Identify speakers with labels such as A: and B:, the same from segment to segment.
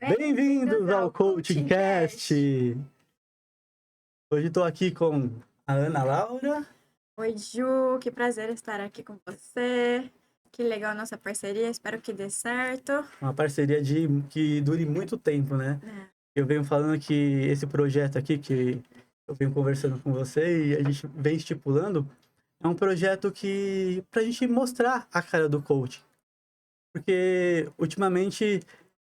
A: Bem-vindos
B: Bem-vindos
A: ao
B: ao
A: Coaching
B: Coaching
A: Cast!
B: Cast.
A: Hoje estou aqui com a Ana Laura.
B: Oi, Ju, que prazer estar aqui com você. Que legal a nossa parceria, espero que dê certo.
A: Uma parceria que dure muito tempo, né?
B: É.
A: Eu venho falando que esse projeto aqui, que eu venho conversando com você e a gente vem estipulando, é um projeto que para a gente mostrar a cara do coaching. Porque ultimamente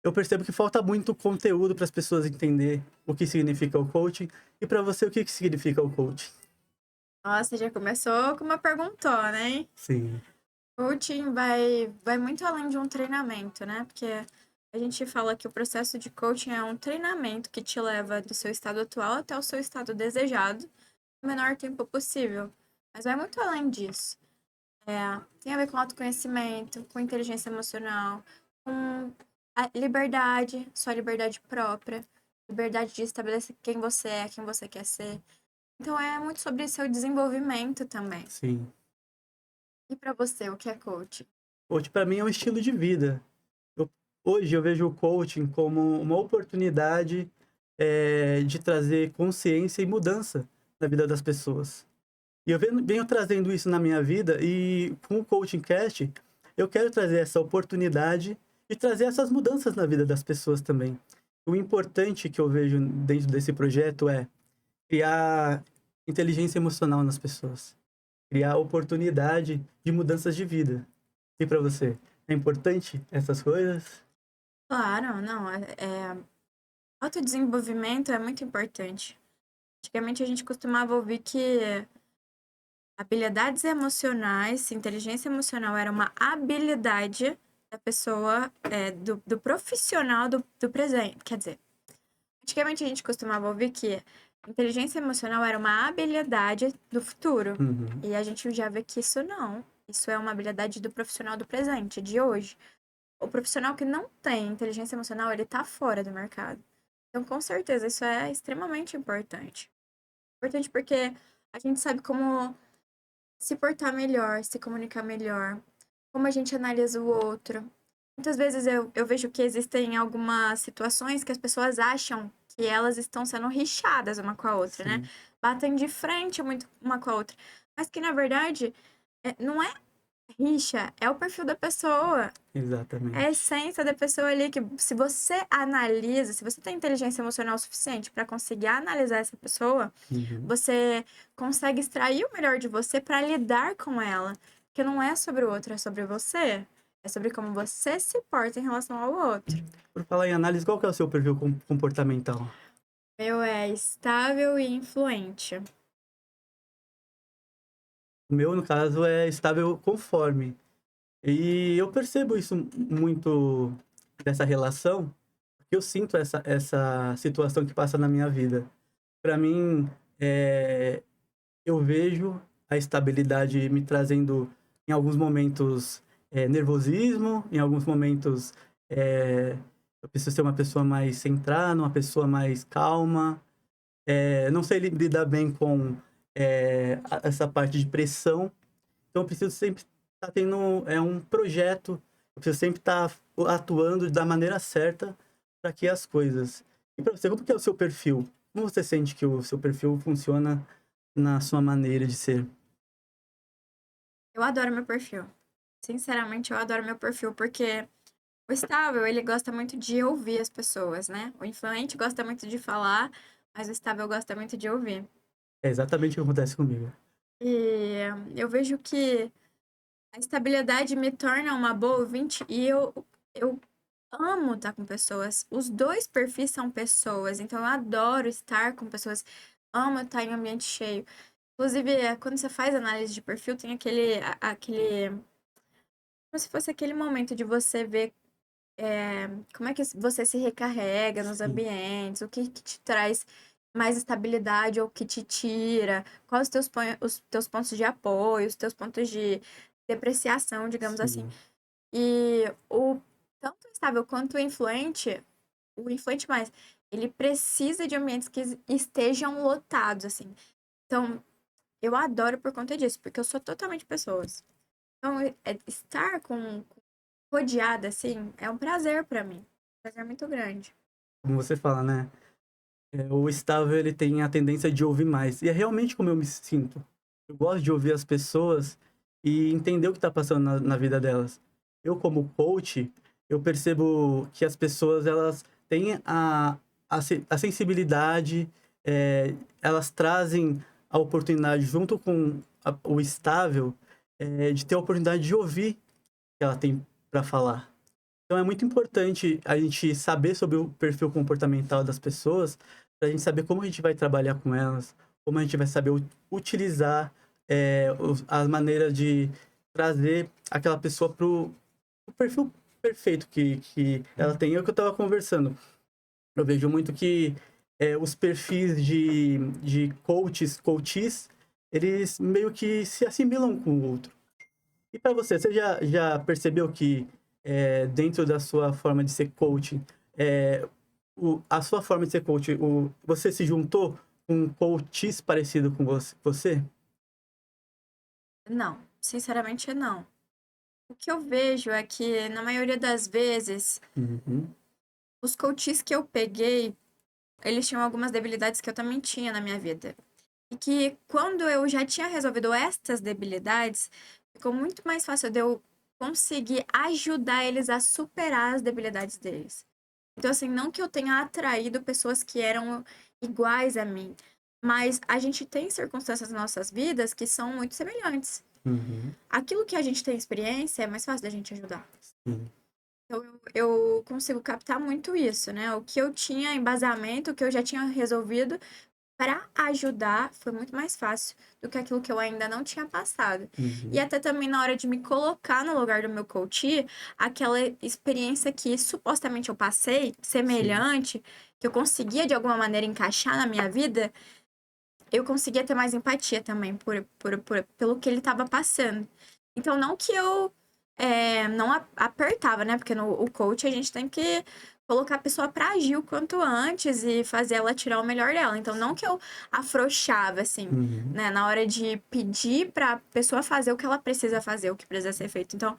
A: eu percebo que falta muito conteúdo para as pessoas entender o que significa o coaching. E para você, o que significa o coaching?
B: Nossa, já começou com uma perguntona, hein?
A: Sim,
B: Coaching vai muito além de um treinamento, né? Porque a gente fala que o processo de coaching é um treinamento que te leva do seu estado atual até o seu estado desejado no menor tempo possível. Mas vai muito além disso. Tem a ver com autoconhecimento, com inteligência emocional, com a liberdade, sua liberdade própria, liberdade de estabelecer quem você é, quem você quer ser. Então é muito sobre seu desenvolvimento também.
A: sim.
B: E pra você, o que é coaching?
A: Coach para mim é um estilo de vida. Eu- Hoje eu vejo o coaching como uma oportunidade de trazer consciência e mudança na vida das pessoas. E eu venho trazendo isso na minha vida e com o Coaching Cast eu quero trazer essa oportunidade e trazer essas mudanças na vida das pessoas também. O importante que eu vejo dentro desse projeto é criar inteligência emocional nas pessoas, criar oportunidade de mudanças de vida. E para você, é importante essas coisas?
B: Claro, não, autodesenvolvimento é muito importante. Antigamente a gente costumava ouvir que habilidades emocionais, inteligência emocional era uma habilidade da pessoa, do profissional do presente. Quer dizer, antigamente a gente costumava ouvir que inteligência emocional era uma habilidade do futuro.
A: Uhum.
B: E a gente já vê que isso não. Isso é uma habilidade do profissional do presente, de hoje. O profissional que não tem inteligência emocional, ele tá fora do mercado. Então, com certeza, isso é extremamente importante. Importante porque a gente sabe como se portar melhor, se comunicar melhor, como a gente analisa o outro. Muitas vezes eu vejo que existem algumas situações que as pessoas acham que elas estão sendo rixadas uma com a outra, né?
A: Sim,
B: Batem de frente muito uma com a outra. Mas que, na verdade, não é rixa, é o perfil da pessoa. É a
A: exatamente.
B: essência da pessoa ali que, se você analisa, se você tem inteligência emocional suficiente para conseguir analisar essa pessoa,
A: Uhum.
B: você consegue extrair o melhor de você para lidar com ela. Porque não é sobre o outro, é sobre você. É sobre como você se porta em relação ao outro.
A: Por falar em análise, qual que é o seu perfil comportamental?
B: Meu é estável e influente.
A: O meu, no caso, é estável conforme. E eu percebo isso muito dessa relação, porque eu sinto essa situação que passa na minha vida. Para mim, eu vejo a estabilidade me trazendo, em alguns momentos, nervosismo, em alguns momentos, eu preciso ser uma pessoa mais centrada, uma pessoa mais calma. Não sei lidar bem com essa parte de pressão. Então eu preciso sempre estar tendo um projeto, eu preciso sempre estar atuando da maneira certa para que as coisas. E para você, como que é o seu perfil? Como você sente que o seu perfil funciona na sua maneira de ser?
B: Eu adoro meu perfil. Sinceramente, eu adoro meu perfil, porque o estável, ele gosta muito de ouvir as pessoas, né? O influente gosta muito de falar, mas o estável gosta muito de ouvir.
A: É exatamente o que acontece comigo.
B: E eu vejo que a estabilidade me torna uma boa ouvinte e eu amo estar com pessoas. Os dois perfis são pessoas, então eu adoro estar com pessoas. Amo estar em ambiente cheio. Inclusive, quando você faz análise de perfil, tem aquele, como se fosse aquele momento de você ver como é que você se recarrega nos
A: Sim,
B: ambientes, o que te traz mais estabilidade ou o que te tira, quais os teus pontos de apoio, os teus pontos de depreciação, digamos assim.
A: sim,
B: E o tanto o estável quanto o influente mais, ele precisa de ambientes que estejam lotados, assim. Então, eu adoro por conta disso, porque eu sou totalmente pessoas. Então, estar rodeada, assim, é um prazer pra mim. Um prazer muito grande.
A: como você fala, né? O estável, ele tem a tendência de ouvir mais. E é realmente como eu me sinto. Eu gosto de ouvir as pessoas e entender o que está passando na vida delas. Eu, como coach, eu percebo que as pessoas, elas têm a sensibilidade, elas trazem a oportunidade, junto com o estável, de ter a oportunidade de ouvir o que ela tem para falar. Então é muito importante a gente saber sobre o perfil comportamental das pessoas, para a gente saber como a gente vai trabalhar com elas, como a gente vai saber utilizar as maneiras de trazer aquela pessoa para o perfil perfeito que ela tem. É o que eu estava conversando. Eu vejo muito que os perfis de coaches, eles meio que se assimilam com o outro. E para você, você já percebeu que dentro da sua forma de ser coach, a sua forma de ser coach, você se juntou com coaches parecido com você?
B: Não, sinceramente não. O que eu vejo é que, na maioria das vezes,
A: Uhum,
B: os coaches que eu peguei, eles tinham algumas debilidades que eu também tinha na minha vida. E que quando eu já tinha resolvido estas debilidades, ficou muito mais fácil de eu conseguir ajudar eles a superar as debilidades deles. Então, assim, não que eu tenha atraído pessoas que eram iguais a mim, mas a gente tem circunstâncias nas nossas vidas que são muito semelhantes.
A: uhum,
B: Aquilo que a gente tem experiência é mais fácil da gente ajudar.
A: sim,
B: Então, eu consigo captar muito isso, né? O que eu tinha embasamento, o que eu já tinha resolvido para ajudar foi muito mais fácil do que aquilo que eu ainda não tinha passado. E
A: uhum,
B: até também na hora de me colocar no lugar do meu coach, aquela experiência que supostamente eu passei,
A: sim,
B: semelhante, que eu conseguia de alguma maneira encaixar na minha vida, eu conseguia ter mais empatia também pelo que ele estava passando. Então, não que eu não apertava, né? Porque no o coach a gente tem que colocar a pessoa pra agir o quanto antes e fazer ela tirar o melhor dela. Então, não que eu afrouxava, assim,
A: uhum,
B: né? Na hora de pedir pra pessoa fazer o que ela precisa fazer, o que precisa ser feito. Então,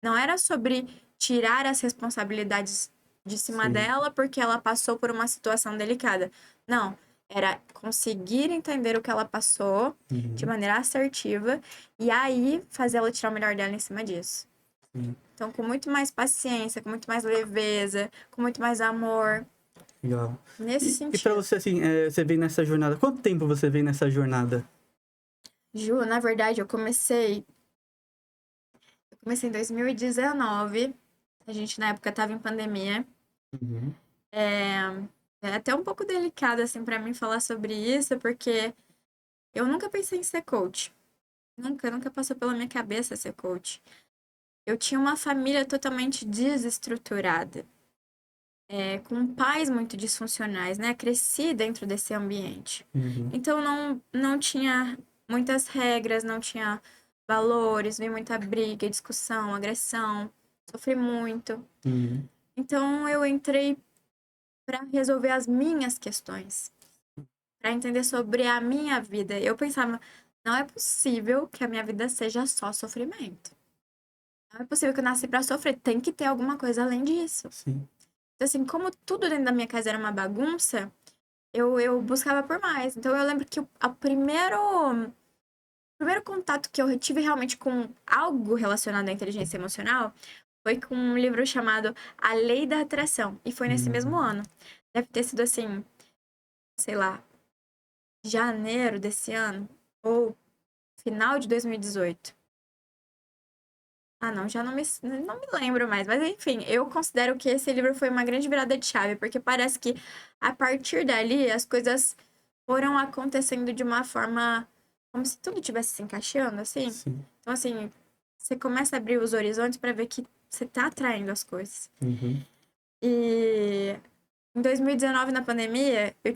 B: não era sobre tirar as responsabilidades de cima
A: sim,
B: dela porque ela passou por uma situação delicada. Não, era conseguir entender o que ela passou de
A: uhum,
B: maneira assertiva e aí fazer ela tirar o melhor dela em cima disso.
A: sim,
B: Então, com muito mais paciência, com muito mais leveza, com muito mais amor,
A: legal.
B: nesse
A: E para
B: sentido.
A: você, assim, você vem nessa jornada, quanto tempo você vem nessa jornada?
B: Ju, na verdade, eu comecei em 2019. A gente na época estava em pandemia.
A: Uhum,
B: É, é até um pouco delicado, assim, pra mim falar sobre isso, porque eu nunca pensei em ser coach. Nunca passou pela minha cabeça ser coach. Eu tinha uma família totalmente desestruturada, com pais muito disfuncionais, né? Cresci dentro desse ambiente.
A: uhum,
B: Então não tinha muitas regras, não tinha valores, vi muita briga, discussão, agressão, sofri muito.
A: uhum,
B: Então eu entrei para resolver as minhas questões, para entender sobre a minha vida. Eu pensava, não é possível que a minha vida seja só sofrimento. Não é possível que eu nasci para sofrer, tem que ter alguma coisa além disso.
A: sim,
B: Então, assim, como tudo dentro da minha casa era uma bagunça, eu buscava por mais. Então, eu lembro que o primeiro contato que eu tive realmente com algo relacionado à inteligência emocional foi com um livro chamado A Lei da Atração. E foi nesse mesmo
A: uhum,
B: ano. Deve ter sido assim, sei lá, janeiro desse ano, ou final de 2018. Ah, não, já não me lembro mais. Mas enfim, eu considero que esse livro foi uma grande virada de chave, porque parece que a partir dali as coisas foram acontecendo de uma forma como se tudo tivesse se encaixando, assim.
A: sim,
B: Então, assim, você começa a abrir os horizontes para ver que você tá atraindo as coisas.
A: uhum,
B: E em 2019, na pandemia, eu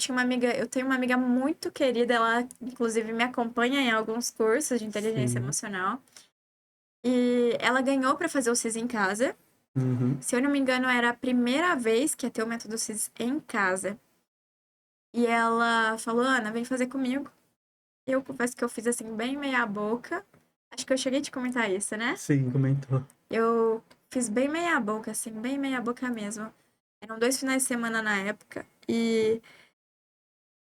B: tenho uma amiga muito querida, ela inclusive me acompanha em alguns cursos de inteligência
A: sim,
B: emocional. E ela ganhou para fazer o CIS em casa.
A: uhum,
B: Se eu não me engano, era a primeira vez que ia ter o método CIS em casa. E ela falou: Ana, vem fazer comigo. Eu confesso que eu fiz assim, bem meia boca. Acho que eu cheguei a te comentar isso, né?
A: sim, comentou.
B: Eu fiz bem meia boca, assim, bem meia boca mesmo. Eram 2 finais de semana na época e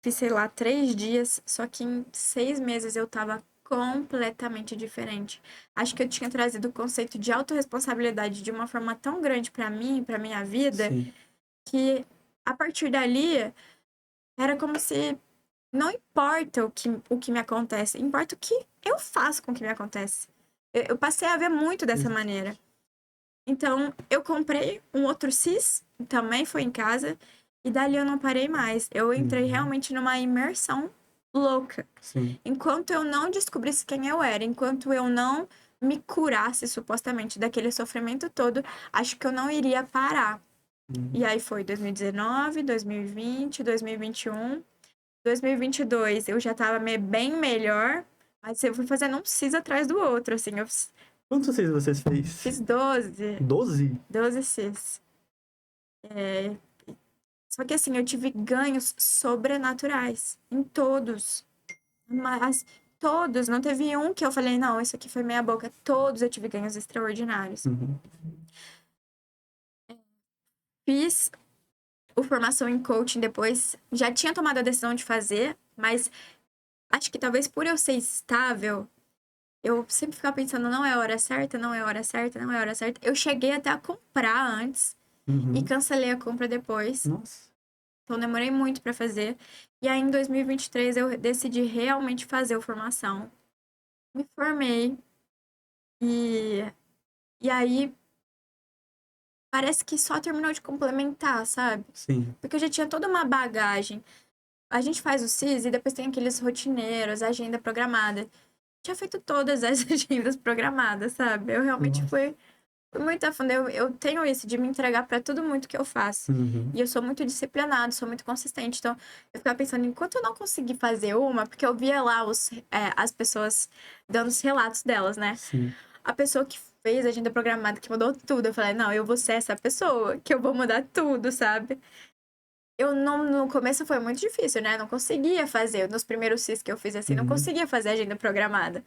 B: fiz, sei lá, 3 dias, só que em 6 meses eu tava completamente diferente. Acho que eu tinha trazido o conceito de autorresponsabilidade de uma forma tão grande pra mim, pra minha vida,
A: Sim.
B: que a partir dali era como se não importa o que me acontece, importa o que eu faço com o que me acontece. Eu passei a ver muito dessa maneira. Então, eu comprei um outro cis, também foi em casa, e dali eu não parei mais. Eu entrei
A: Uhum.
B: realmente numa imersão louca.
A: Sim.
B: Enquanto eu não descobrisse quem eu era, enquanto eu não me curasse supostamente daquele sofrimento todo, acho que eu não iria parar. E
A: Uhum.
B: aí foi 2019, 2020, 2021, 2022 eu já tava bem melhor, mas eu fui fazendo um cis atrás do outro, assim, eu
A: Quantos cis você fez?
B: fiz 12,
A: 12?
B: 12 cis. Só que assim, eu tive ganhos sobrenaturais em todos. Mas todos, não teve um que eu falei, não, isso aqui foi meia boca. Todos eu tive ganhos extraordinários.
A: Uhum.
B: Fiz o formação em coaching depois, já tinha tomado a decisão de fazer, mas acho que talvez por eu ser estável, eu sempre ficava pensando, não é a hora certa, não é a hora certa, não é a hora certa. Eu cheguei até a comprar antes e
A: Uhum.
B: cancelei a compra depois.
A: Nossa.
B: Então demorei muito para fazer. E aí em 2023 eu decidi realmente fazer a formação. Me formei e aí parece que só terminou de complementar, sabe?
A: Sim.
B: Porque eu já tinha toda uma bagagem. A gente faz o CIS e depois tem aqueles rotineiros, agenda programada. Tinha feito todas as agendas programadas, sabe? Eu realmente
A: Nossa.
B: fui muito a fundo. Eu tenho isso de me entregar para tudo muito que eu faço.
A: Uhum.
B: E eu sou muito disciplinado, sou muito consistente. Então, eu ficava pensando, enquanto eu não consegui fazer uma, porque eu via lá as pessoas dando os relatos delas, né?
A: Sim.
B: A pessoa que fez a agenda programada, que mudou tudo, eu falei, não, eu vou ser essa pessoa, que eu vou mudar tudo, sabe? Eu não, no começo foi muito difícil, né? Não conseguia fazer. Nos primeiros CIS que eu fiz assim, não
A: Uhum.
B: conseguia fazer agenda programada.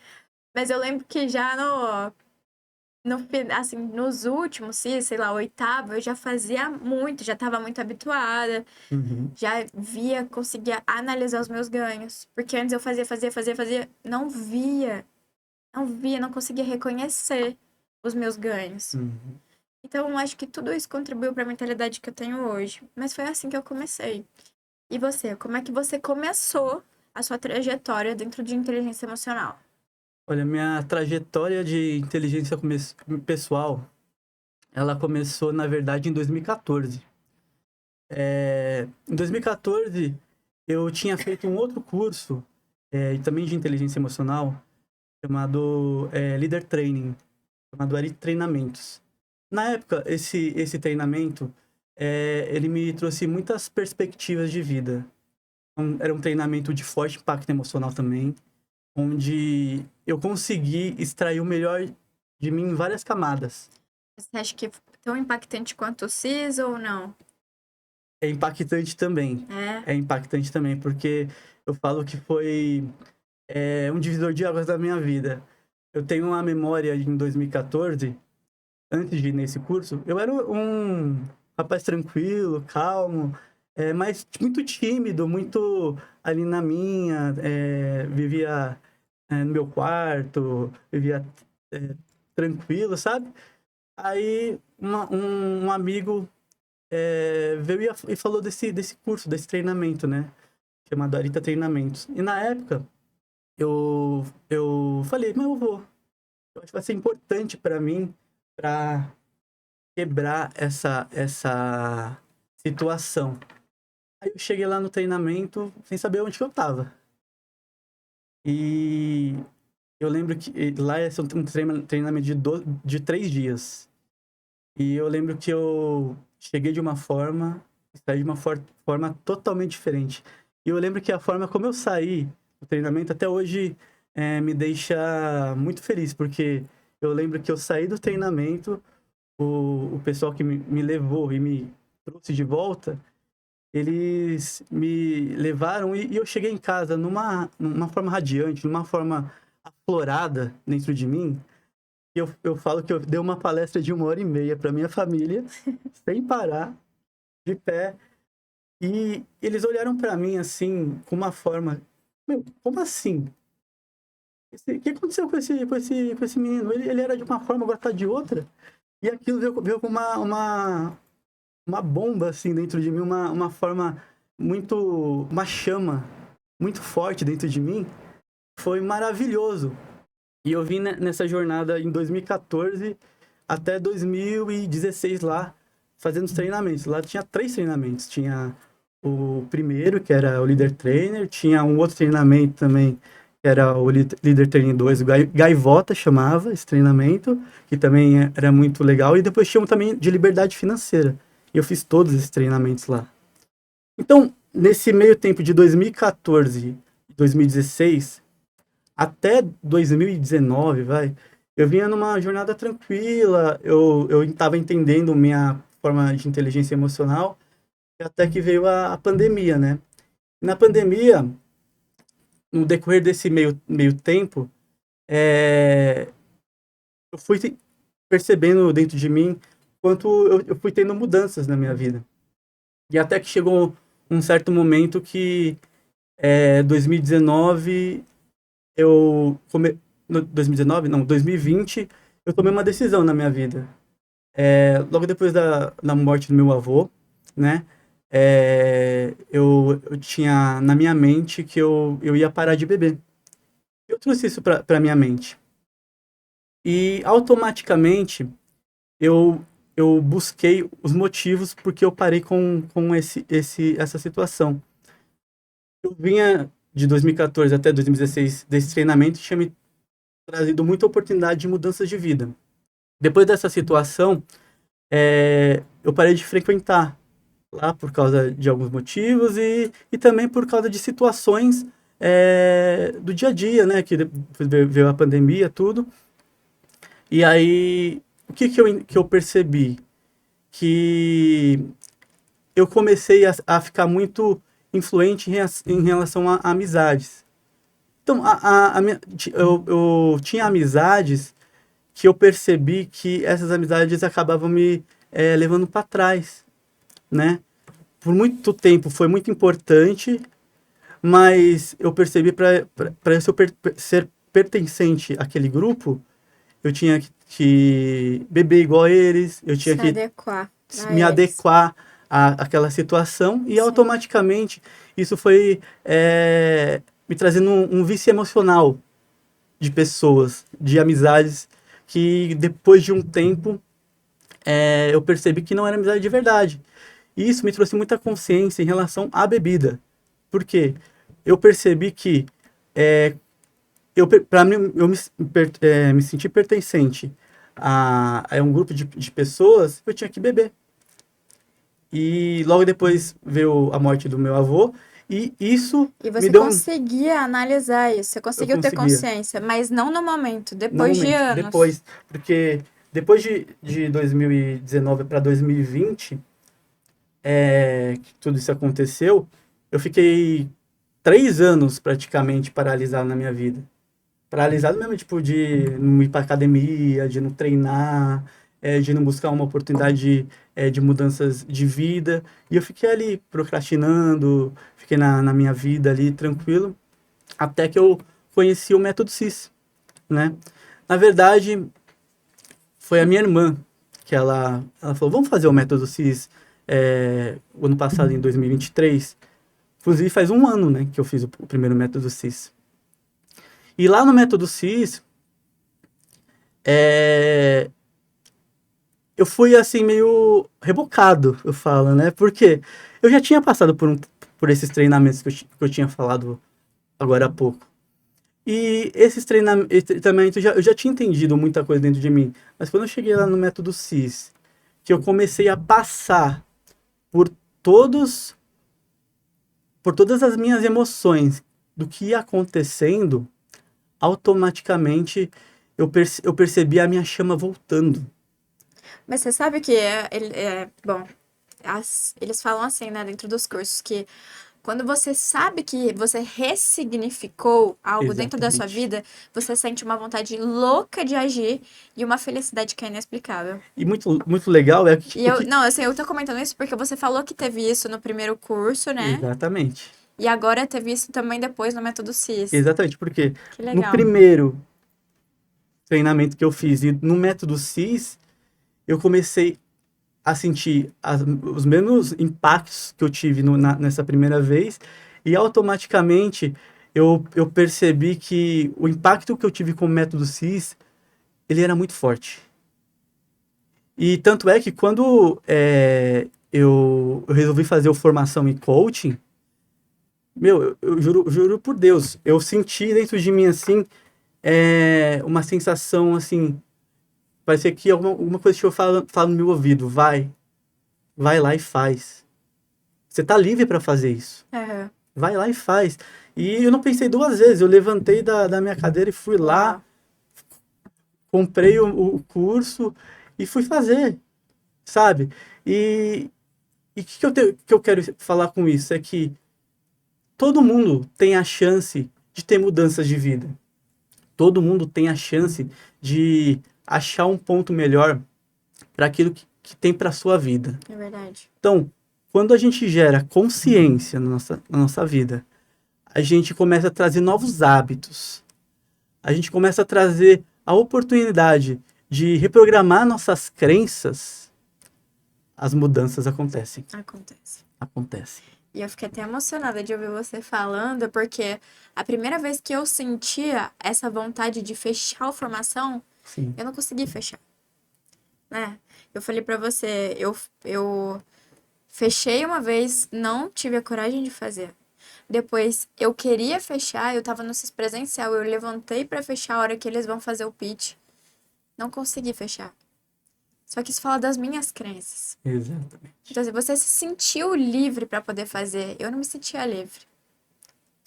B: Mas eu lembro que já assim, nos últimos CIS, sei lá, oitavo, eu já fazia muito, já estava muito habituada,
A: Uhum.
B: já via, conseguia analisar os meus ganhos. Porque antes eu fazia, não conseguia reconhecer os meus ganhos.
A: Uhum.
B: Então, eu acho que tudo isso contribuiu para a mentalidade que eu tenho hoje. Mas foi assim que eu comecei. E você, como é que você começou a sua trajetória dentro de inteligência emocional?
A: Olha, minha trajetória de inteligência pessoal, ela começou, na verdade, em 2014. Em 2014, eu tinha feito um outro curso, também de inteligência emocional, chamado Leader Training, chamado Ari Treinamentos. Na época, esse treinamento, ele me trouxe muitas perspectivas de vida. Era um treinamento de forte impacto emocional também, onde eu consegui extrair o melhor de mim em várias camadas.
B: Você acha que é tão impactante quanto o CIS ou não?
A: É impactante também.
B: É,
A: É impactante também, porque eu falo que foi um divisor de águas da minha vida. Eu tenho uma memória em 2014, antes de ir nesse curso, eu era um rapaz tranquilo, calmo, mas muito tímido, muito ali na minha, vivia no meu quarto, vivia tranquilo, sabe? Aí um amigo veio e falou desse curso, desse treinamento, né? Chamado Arita Treinamentos. E na época, eu falei, mas eu vou. Eu acho que vai ser importante para mim, para quebrar essa situação. Aí eu cheguei lá no treinamento sem saber onde que eu tava. E eu lembro que lá é um treinamento de 3 dias. E eu lembro que eu cheguei de uma forma e saí de uma forma totalmente diferente. E eu lembro que a forma como eu saí do treinamento até hoje me deixa muito feliz, porque eu lembro que eu saí do treinamento, o pessoal que me levou e me trouxe de volta, eles me levaram e eu cheguei em casa numa forma radiante, numa forma aflorada dentro de mim. Eu falo que eu dei uma palestra de 1h30 para minha família, sem parar. de pé. E eles olharam pra mim assim, com uma forma. Meu, como assim? O que aconteceu com esse menino? Ele era de uma forma, agora tá de outra. E aquilo veio com uma bomba assim dentro de mim, uma forma muito. Uma chama muito forte dentro de mim. Foi maravilhoso. E eu vim nessa jornada em 2014 até 2016 lá, fazendo os treinamentos. Lá tinha 3 treinamentos. Tinha o primeiro, que era o Leader Trainer, tinha um outro treinamento também, que era o Leader Training 2, o Gaivota chamava esse treinamento, que também era muito legal. E depois tinha um também de liberdade financeira. E eu fiz todos esses treinamentos lá. Então, nesse meio tempo de 2014 e 2016, até 2019, vai, eu vinha numa jornada tranquila, eu estava entendendo minha forma de inteligência emocional, até que veio a pandemia, né? Na pandemia, no decorrer desse meio tempo, eu fui percebendo dentro de mim quanto eu fui tendo mudanças na minha vida. E até que chegou um certo momento que, 2019, no 2019, não, 2020, eu tomei uma decisão na minha vida. Logo depois da morte do meu avô, né? Eu tinha na minha mente que eu ia parar de beber. Eu trouxe isso para minha mente. E automaticamente eu, eu busquei os motivos porque eu parei com essa situação. Eu vinha de 2014 até 2016 desse treinamento e tinha me trazido muita oportunidade de mudanças de vida. Depois dessa situação, eu parei de frequentar lá por causa de alguns motivos e também por causa de situações do dia a dia, né? Que depois veio a pandemia, tudo. E aí, o que eu percebi? Que eu comecei a ficar muito influente em relação a amizades. Então, eu tinha amizades que eu percebi que essas amizades acabavam me levando para trás, né? Por muito tempo foi muito importante, mas eu percebi para eu ser pertencente àquele grupo, eu tinha que beber igual a eles, eu tinha
B: Se
A: que
B: adequar a
A: me
B: eles.
A: adequar àquela situação e
B: Sim.
A: automaticamente isso foi me trazendo um vício emocional de pessoas, de amizades que depois de um tempo eu percebi que não era amizade de verdade. E isso me trouxe muita consciência em relação à bebida. Por quê? Eu percebi que para mim me sentir pertencente a um grupo de pessoas, eu tinha que beber. E logo depois veio a morte do meu avô e isso
B: E
A: me
B: você
A: deu
B: conseguia analisar isso, você
A: eu
B: conseguiu ter
A: conseguia
B: consciência, mas não no momento,
A: no
B: depois de
A: momento,
B: anos.
A: depois, porque depois de 2019 para 2020, que tudo isso aconteceu, eu fiquei 3 anos praticamente paralisado na minha vida. Paralisado mesmo, tipo, de não ir pra academia, de não treinar, de não buscar uma oportunidade de mudanças de vida. E eu fiquei ali procrastinando, fiquei na minha vida ali tranquilo, até que eu conheci o método CIS, né? Na verdade, foi a minha irmã que ela falou, vamos fazer o método CIS o ano passado, em 2023. Inclusive, faz um ano, né, que eu fiz o primeiro método CIS. E lá no método CIS, é, eu fui assim meio rebocado, eu falo, né? Porque eu já tinha passado por esses treinamentos que eu tinha falado agora há pouco. E esse treinamento eu já tinha entendido muita coisa dentro de mim. Mas quando eu cheguei lá no método CIS, que eu comecei a passar por todos por todas as minhas emoções do que ia acontecendo, automaticamente eu percebi a minha chama voltando.
B: Mas você sabe que bom, eles falam assim, né, dentro dos cursos, que Quando você sabe que você ressignificou algo dentro da sua
A: Exatamente.
B: vida, você sente uma vontade louca de agir e uma felicidade que é inexplicável.
A: E muito legal é
B: E eu, não, assim, eu tô comentando isso porque você falou que teve isso no primeiro curso, né?
A: Exatamente.
B: E agora teve isso também depois no método CIS.
A: Exatamente, porque
B: Que
A: no
B: legal.
A: primeiro treinamento que eu fiz e no método CIS, eu comecei a sentir os mesmos impactos que eu tive nessa primeira vez e automaticamente eu percebi que o impacto que eu tive com o método CIS, ele era muito forte. E tanto é que quando eu resolvi fazer o formação em coaching, meu, eu juro por Deus, eu senti dentro de mim, assim, uma sensação, assim, parecia que alguma coisa que eu falo no meu ouvido, vai lá e faz. Você tá livre para fazer isso.
B: Aham.
A: Vai lá e faz. E eu não pensei duas vezes, eu levantei da minha cadeira e fui lá,
B: Uau.
A: comprei o curso e fui fazer, sabe? E o que eu quero falar com isso é que todo mundo tem a chance de ter mudanças de vida. Todo mundo tem a chance de achar um ponto melhor para aquilo que tem para sua vida.
B: É verdade.
A: Então, quando a gente gera consciência na nossa vida, a gente começa a trazer novos hábitos. A gente começa a trazer a oportunidade de reprogramar nossas crenças. As mudanças acontecem.
B: Acontece.
A: Acontecem.
B: E eu fiquei até emocionada de ouvir você falando, porque a primeira vez que eu sentia essa vontade de fechar a formação,
A: Sim.
B: eu não consegui fechar, né? Eu falei pra você, eu fechei uma vez, não tive a coragem de fazer. Depois, eu queria fechar, eu tava no CIS presencial, eu levantei pra fechar a hora que eles vão fazer o pitch. Não consegui fechar. Só que isso fala das minhas crenças.
A: Exatamente.
B: Então, assim, você se sentiu livre pra poder fazer. Eu não me sentia livre.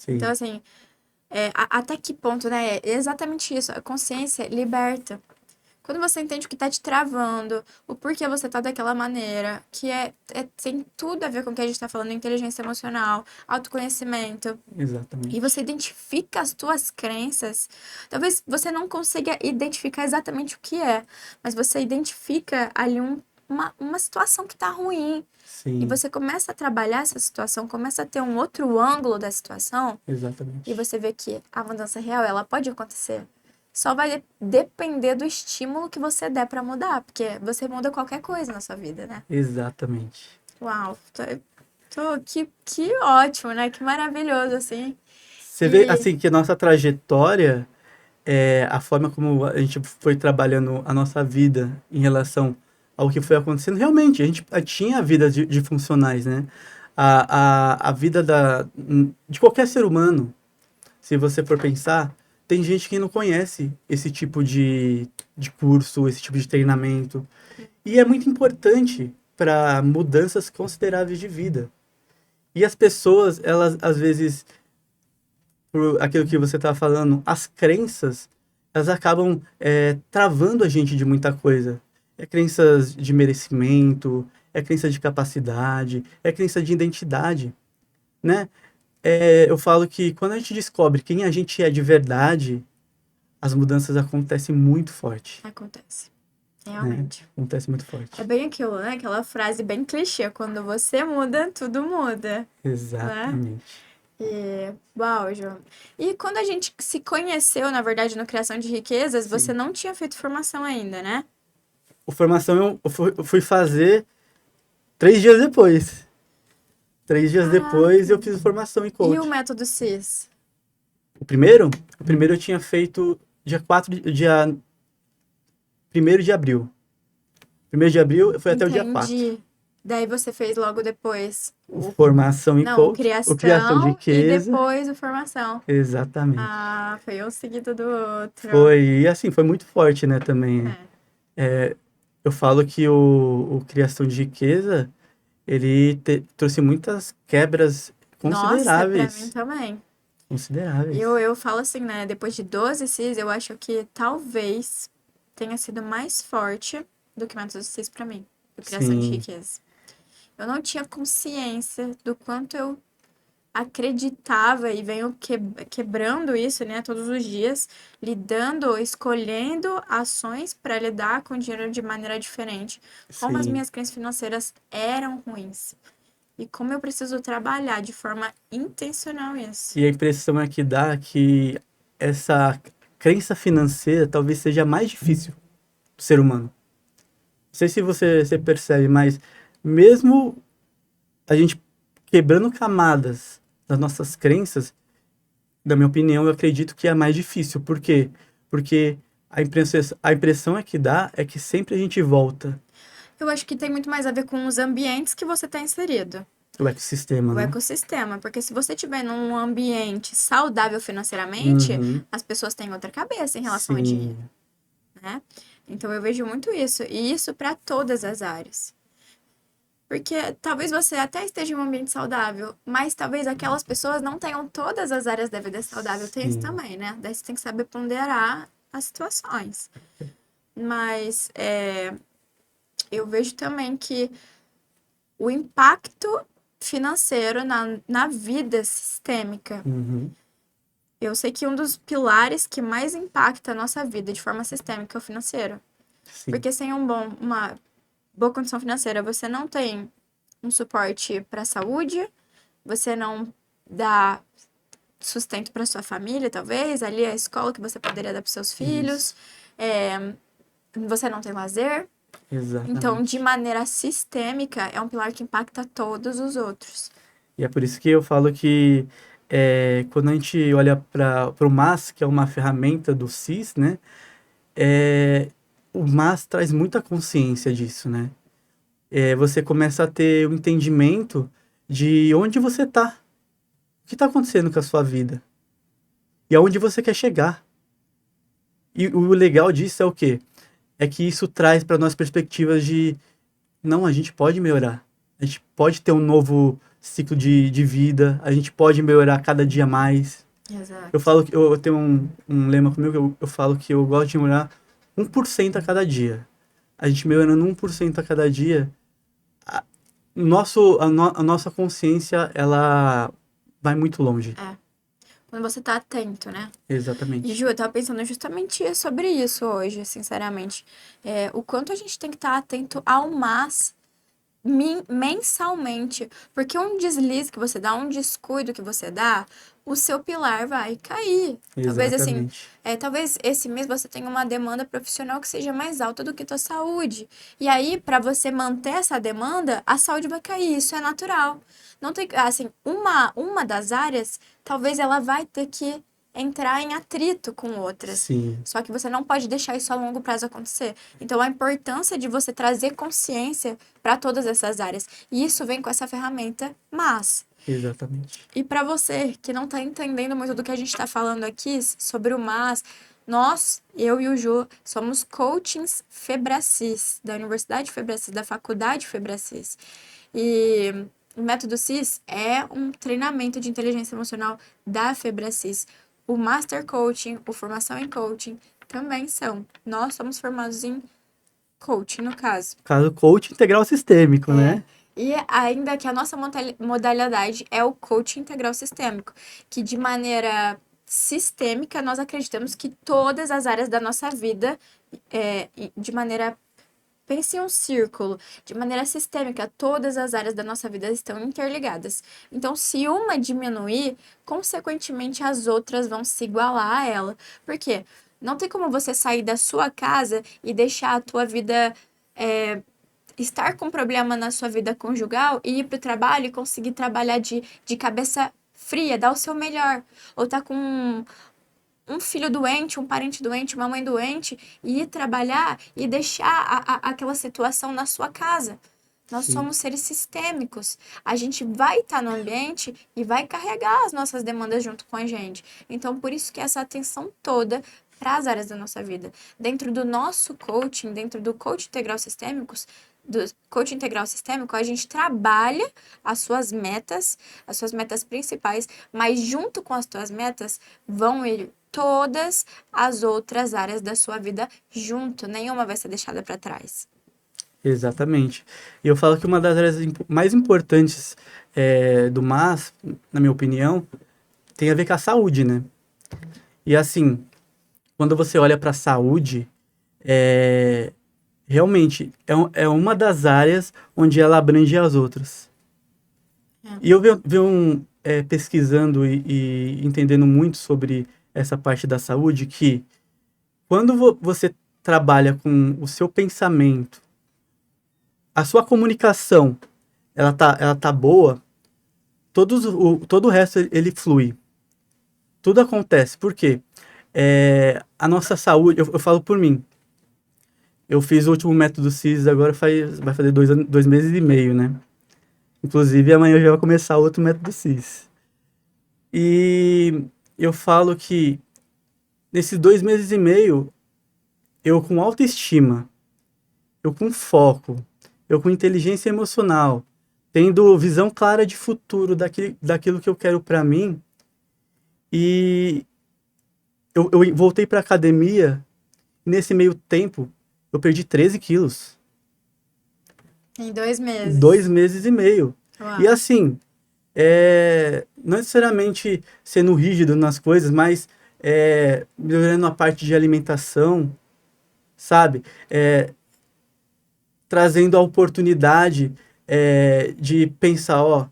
B: Então,
A: Sim.
B: assim, até que ponto, né? É exatamente isso. A consciência liberta. Quando você entende o que tá te travando, o porquê você tá daquela maneira, que tem tudo a ver com o que a gente tá falando, inteligência emocional, autoconhecimento. E
A: Exatamente.
B: você identifica as tuas crenças. Talvez você não consiga identificar exatamente o que é, mas você identifica ali uma situação que tá ruim. E
A: Sim.
B: você começa a trabalhar essa situação, começa a ter um outro ângulo da situação, e
A: Exatamente.
B: você vê que a mudança real, ela pode acontecer. Só vai depender do estímulo que você der pra mudar, porque você muda qualquer coisa na sua vida, né?
A: Exatamente.
B: Uau, que ótimo, né? Que maravilhoso, assim.
A: Você vê,
B: E,
A: assim, que a nossa trajetória, a forma como a gente foi trabalhando a nossa vida em relação ao que foi acontecendo, realmente, a gente tinha a vida de funcionais, né? A vida de qualquer ser humano, se você for pensar, tem gente que não conhece esse tipo de curso, esse tipo de treinamento. E é muito importante para mudanças consideráveis de vida. E as pessoas, elas às vezes por aquilo que você estava falando, as crenças, elas acabam travando a gente de muita coisa. É crenças de merecimento, é crença de capacidade, é crença de identidade, né? Eu falo que quando a gente descobre quem a gente é de verdade, as mudanças acontecem muito forte,
B: acontece.
A: né?
B: Realmente.
A: Acontece muito
B: É
A: forte.
B: bem aquilo, né? Aquela frase bem clichê, quando você muda, tudo muda, né?
A: Exatamente.
B: Uau, João. E quando a gente se conheceu, na verdade, no Criação de Riquezas, você
A: Sim.
B: não tinha feito formação ainda, né?
A: A formação eu fui fazer 3 dias depois. 3 dias depois
B: Caraca.
A: eu fiz formação em
B: E o
A: coach.
B: método CIS?
A: O primeiro? O primeiro eu tinha feito dia 1º de abril. 1º de abril foi até o dia 4.
B: Entendi. Daí você fez logo depois
A: O formação em
B: não, o
A: coach, o criação de
B: Criação e
A: riqueza.
B: depois o Formação.
A: Exatamente.
B: Ah, foi um seguido do outro.
A: E assim, foi muito forte, né, também.
B: É.
A: Eu falo que o criação de riqueza, ele trouxe muitas quebras
B: Nossa, pra mim
A: consideráveis.
B: também. Eu,
A: Consideráveis.
B: eu falo assim, né? Depois de 12 CIS, eu acho que talvez tenha sido mais forte do que método CIS pra mim, do Criação de
A: Sim,
B: Riqueza. Eu não tinha consciência do quanto eu acreditava e venho quebrando isso, né, todos os dias, lidando, escolhendo ações para lidar com o dinheiro de maneira diferente. Como as
A: Sim.
B: minhas crenças financeiras eram ruins e como eu preciso trabalhar de forma intencional isso.
A: E a impressão é que dá que essa crença financeira talvez seja a mais difícil do ser humano. Não sei se você percebe, mas mesmo a gente quebrando camadas das nossas crenças, na minha opinião, eu acredito que é a mais difícil. Por quê? Porque a impressão é que dá é que sempre a gente volta
B: Eu acho que tem muito mais a ver com os ambientes que você está inserido.
A: o ecossistema,
B: O
A: né?
B: ecossistema, porque se você estiver num ambiente saudável financeiramente,
A: Uhum.
B: as pessoas têm outra cabeça em relação a dinheiro,
A: Sim,
B: né? Então eu vejo muito isso, e isso para todas as áreas. Porque talvez você até esteja em um ambiente saudável, mas talvez aquelas pessoas não tenham todas as áreas da vida saudável. Tem isso
A: sim.
B: também, né? Daí você tem que saber ponderar as situações. Mas eu vejo também que o impacto financeiro na vida sistêmica.
A: Uhum.
B: Eu sei que um dos pilares que mais impacta a nossa vida de forma sistêmica é o financeiro.
A: Sim,
B: Porque sem uma boa condição financeira, você não tem um suporte para a saúde, você não dá sustento para sua família, talvez, ali a escola que você poderia dar para seus filhos,
A: isso.
B: você não tem lazer. Então, de
A: Exatamente.
B: maneira sistêmica, é um pilar que impacta todos os outros.
A: E é por isso que eu falo que quando a gente olha para o MAS, que é uma ferramenta do CIS, né? É, o MAS traz muita consciência disso, né? Você começa a ter o entendimento de onde você está, o que está acontecendo com a sua vida e aonde você quer chegar. E o legal disso é o quê? É que isso traz para nós perspectivas de, não, a gente pode melhorar. A gente pode ter um novo ciclo de vida, a gente pode melhorar cada dia mais. Eu
B: Exato.
A: falo que eu tenho um lema comigo, que eu falo que eu gosto de melhorar 1% a cada dia. A gente melhorando 1% a cada dia, a nossa consciência, ela vai muito longe.
B: É. Quando você tá atento, né? E
A: Exatamente.
B: Ju, eu tava pensando justamente sobre isso hoje, sinceramente. O quanto a gente tem que estar atento ao MAS mensalmente. Porque um deslize que você dá, um descuido que você dá, o seu pilar vai cair. Talvez assim,
A: Exatamente.
B: talvez esse mês você tenha uma demanda profissional que seja mais alta do que a tua saúde. E aí, para você manter essa demanda, a saúde vai cair. Isso é natural. Não tem, assim, uma das áreas, talvez ela vai ter que entrar em atrito com outras.
A: Sim,
B: Só que você não pode deixar isso a longo prazo acontecer. Então, a importância de você trazer consciência para todas essas áreas. E isso vem com essa ferramenta, mas.
A: exatamente.
B: E para você que não está entendendo muito do que a gente está falando aqui sobre o mas, nós, eu e o Ju, somos coachings Febracis, da Universidade Febracis, da Faculdade Febracis. E o método CIS é um treinamento de inteligência emocional da Febracis. O Master Coaching, o Formação em Coaching também são. Nós somos formados em coaching, no caso.
A: Caso coach integral sistêmico, né?
B: E ainda que a nossa modalidade é o coaching integral sistêmico, que de maneira sistêmica nós acreditamos que todas as áreas da nossa vida, de maneira, pense em um círculo, de maneira sistêmica, todas as áreas da nossa vida estão interligadas. Então, se uma diminuir, consequentemente as outras vão se igualar a ela. Por quê? Não tem como você sair da sua casa e deixar a tua vida estar com problema na sua vida conjugal e ir para o trabalho e conseguir trabalhar de cabeça fria, dar o seu melhor. Ou tá com um filho doente, um parente doente, uma mãe doente, e ir trabalhar e deixar aquela situação na sua casa. Nós
A: Sim,
B: somos seres sistêmicos. A gente vai estar no ambiente e vai carregar as nossas demandas junto com a gente. Então, por isso que essa atenção toda para as áreas da nossa vida. Dentro do nosso coaching, dentro do coaching integral sistêmicos, do coaching integral sistêmico, a gente trabalha as suas metas principais, mas junto com as tuas metas vão ir todas as outras áreas da sua vida junto, nenhuma vai ser deixada para trás.
A: Exatamente. E eu falo que uma das áreas mais importantes do MAS, na minha opinião, tem a ver com a saúde, né? E assim, quando você olha para a saúde, é, realmente é uma das áreas onde ela abrange as outras. E eu venho pesquisando e entendendo muito sobre essa parte da saúde, que quando você trabalha com o seu pensamento, a sua comunicação, ela tá boa, todo o resto ele flui. Tudo acontece. Por quê? A nossa saúde, eu falo por mim. Eu fiz o último método CIS agora vai fazer 2 meses e meio, né? Inclusive, amanhã já vai começar outro método CIS. E eu falo que nesses 2 meses e meio, eu com autoestima, eu com foco, eu com inteligência emocional, tendo visão clara de futuro daquilo que eu quero pra mim, e eu voltei pra academia, e nesse meio tempo, eu perdi 13 quilos.
B: Em 2 meses.
A: 2 meses e meio.
B: Uau.
A: E assim, não necessariamente sendo rígido nas coisas, mas melhorando a parte de alimentação, sabe? Trazendo a oportunidade de pensar, ó,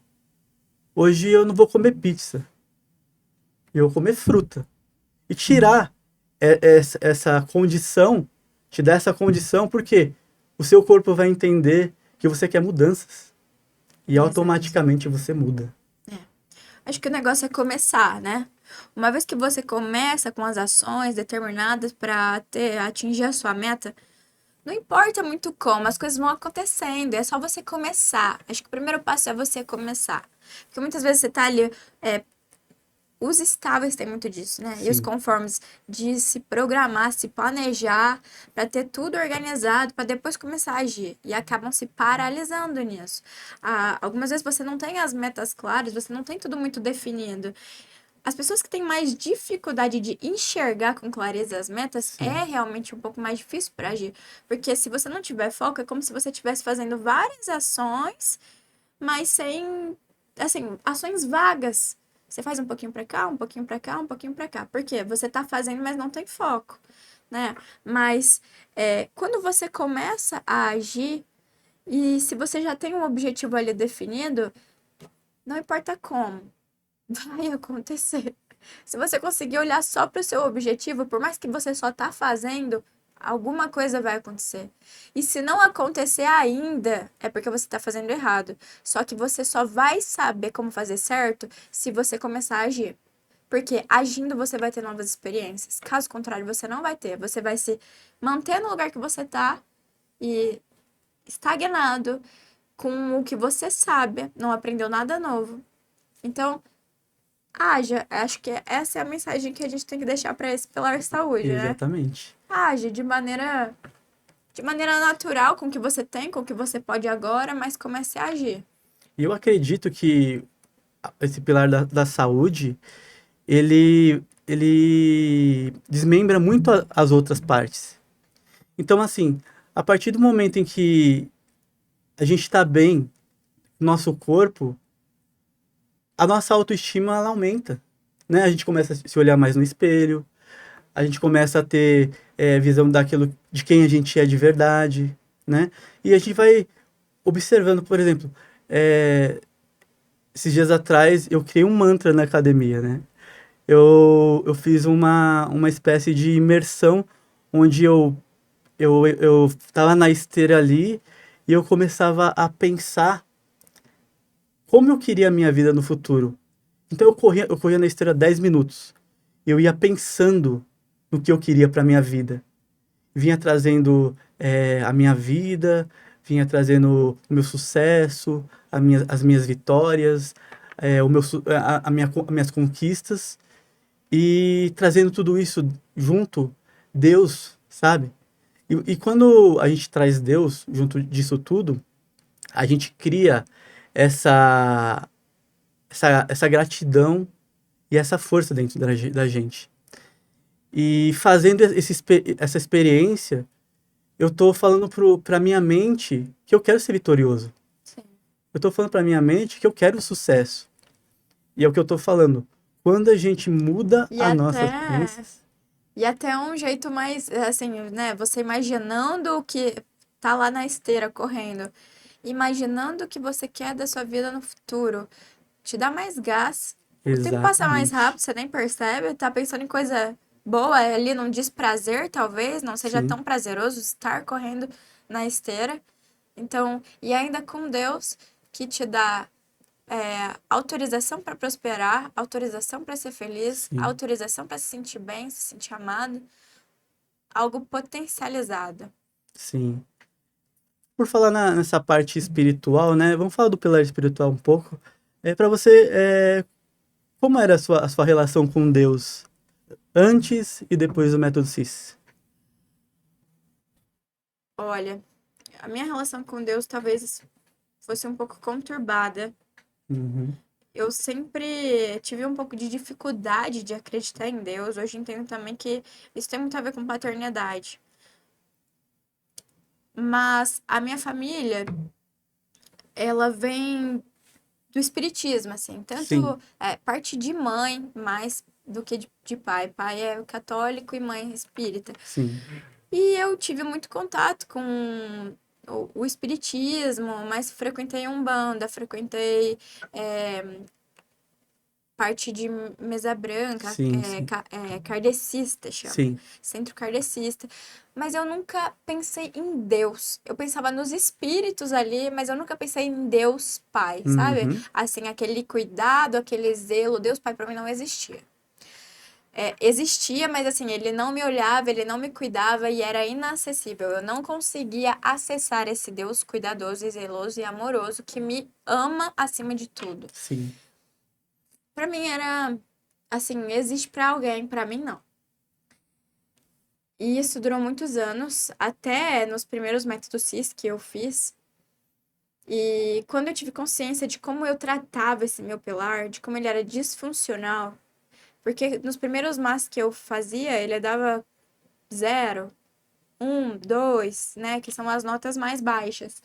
A: hoje eu não vou comer pizza, eu vou comer fruta. E tirar essa condição, te dar essa condição, porque o seu corpo vai entender que você quer mudanças. E automaticamente você muda.
B: Acho que o negócio é começar, né? Uma vez que você começa com as ações determinadas para atingir a sua meta, não importa muito como, as coisas vão acontecendo, é só você começar. Acho que o primeiro passo é você começar. Porque muitas vezes você tá ali. Os estáveis têm muito disso, né?
A: Sim.
B: E os conformes de se programar, se planejar, para ter tudo organizado, para depois começar a agir. E acabam se paralisando nisso. Algumas vezes você não tem as metas claras, você não tem tudo muito definido. As pessoas que têm mais dificuldade de enxergar com clareza as metas,
A: Sim.
B: é realmente um pouco mais difícil para agir. Porque se você não tiver foco, é como se você estivesse fazendo várias ações, mas sem, assim, ações vagas. Você faz um pouquinho para cá, um pouquinho para cá, um pouquinho para cá. Por quê? Você tá fazendo, mas não tem foco, né? Mas quando você começa a agir, e se você já tem um objetivo ali definido, não importa como, vai acontecer. Se você conseguir olhar só para o seu objetivo, por mais que você só tá fazendo, alguma coisa vai acontecer. E se não acontecer ainda, é porque você está fazendo errado. Só que você só vai saber como fazer certo se você começar a agir. Porque agindo você vai ter novas experiências. Caso contrário, você não vai ter. Você vai se manter no lugar que você tá e estagnado com o que você sabe, não aprendeu nada novo. Então, haja. Acho que essa é a mensagem que a gente tem que deixar para esse pilar saúde, né?
A: Exatamente.
B: Age de maneira natural com o que você tem, com o que você pode agora, mas comece a agir.
A: E eu acredito que esse pilar da saúde, ele desmembra muito as outras partes. Então, assim, a partir do momento em que a gente está bem, nosso corpo, a nossa autoestima ela aumenta, né? A gente começa a se olhar mais no espelho, a gente começa a ter visão daquilo de quem a gente é de verdade, né? E a gente vai observando, por exemplo, esses dias atrás eu criei um mantra na academia, né? Eu fiz uma espécie de imersão onde eu tava na esteira ali e eu começava a pensar como eu queria a minha vida no futuro. Então eu corria na esteira 10 minutos. Eu ia pensando no que eu queria para minha vida. Vinha trazendo a minha vida, vinha trazendo o meu sucesso, as minhas vitórias, as minhas conquistas, e trazendo tudo isso junto, Deus, sabe? E quando a gente traz Deus junto disso tudo, a gente cria essa gratidão e essa força dentro da gente. E fazendo essa experiência, eu tô falando pra minha mente que eu quero ser vitorioso.
B: Sim.
A: Eu tô falando pra minha mente que eu quero sucesso. E é o que eu tô falando. Quando a gente muda
B: E
A: as nossas
B: até,
A: crenças,
B: e até um jeito mais, assim, né? Você imaginando o que tá lá na esteira correndo, imaginando o que você quer da sua vida no futuro, te dá mais gás. O tempo passa mais rápido,
A: exatamente.
B: você nem percebe, tá pensando em coisa boa ali, num desprazer, talvez, não seja
A: Sim,
B: tão prazeroso estar correndo na esteira. Então, e ainda com Deus que te dá autorização para prosperar, autorização para ser feliz,
A: sim,
B: autorização para se sentir bem, se sentir amado, algo potencializado.
A: sim. Por falar nessa parte espiritual, né? Vamos falar do pilar espiritual um pouco. Para você, como era a sua relação com Deus antes e depois do método CIS?
B: Olha, a minha relação com Deus talvez fosse um pouco conturbada.
A: Uhum,
B: Eu sempre tive um pouco de dificuldade de acreditar em Deus. Hoje entendo também que isso tem muito a ver com paternidade. Mas a minha família, ela vem do espiritismo, assim,
A: sim,
B: tanto parte de mãe mais do que de pai. Pai é católico e mãe espírita.
A: sim.
B: E eu tive muito contato com o espiritismo, mas frequentei Umbanda, frequentei é, parte de mesa branca,
A: Sim, sim,
B: kardecista chama,
A: sim.
B: centro kardecista. Mas eu nunca pensei em Deus. Eu pensava nos espíritos ali, mas eu nunca pensei em Deus Pai, sabe?
A: Uhum,
B: Assim, aquele cuidado, aquele zelo. Deus Pai pra mim não existia. Existia, mas assim, ele não me olhava, ele não me cuidava e era inacessível. Eu não conseguia acessar esse Deus cuidadoso e zeloso e amoroso que me ama acima de tudo.
A: sim.
B: Pra mim era assim, existe pra alguém, pra mim não. E isso durou muitos anos, até nos primeiros métodos CIS que eu fiz. E quando eu tive consciência de como eu tratava esse meu pilar, de como ele era disfuncional, porque nos primeiros MAS que eu fazia, ele dava 0, 1, 2, né, que são as notas mais baixas.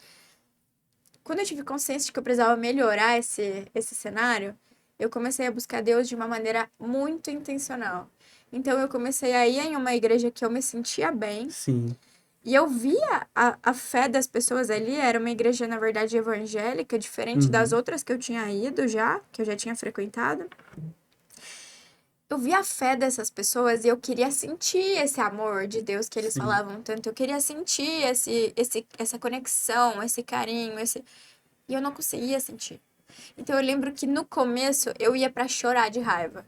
B: Quando eu tive consciência de que eu precisava melhorar esse cenário, eu comecei a buscar Deus de uma maneira muito intencional. Então, eu comecei a ir em uma igreja que eu me sentia bem,
A: Sim.
B: e eu via a fé das pessoas ali. Era uma igreja, na verdade, evangélica, diferente das
A: Uhum,
B: outras que eu tinha ido já, que eu já tinha frequentado. Eu via a fé dessas pessoas e eu queria sentir esse amor de Deus que eles
A: sim.
B: falavam tanto. Eu queria sentir essa conexão, esse carinho, esse. E eu não conseguia sentir. Então eu lembro que no começo eu ia pra chorar de raiva.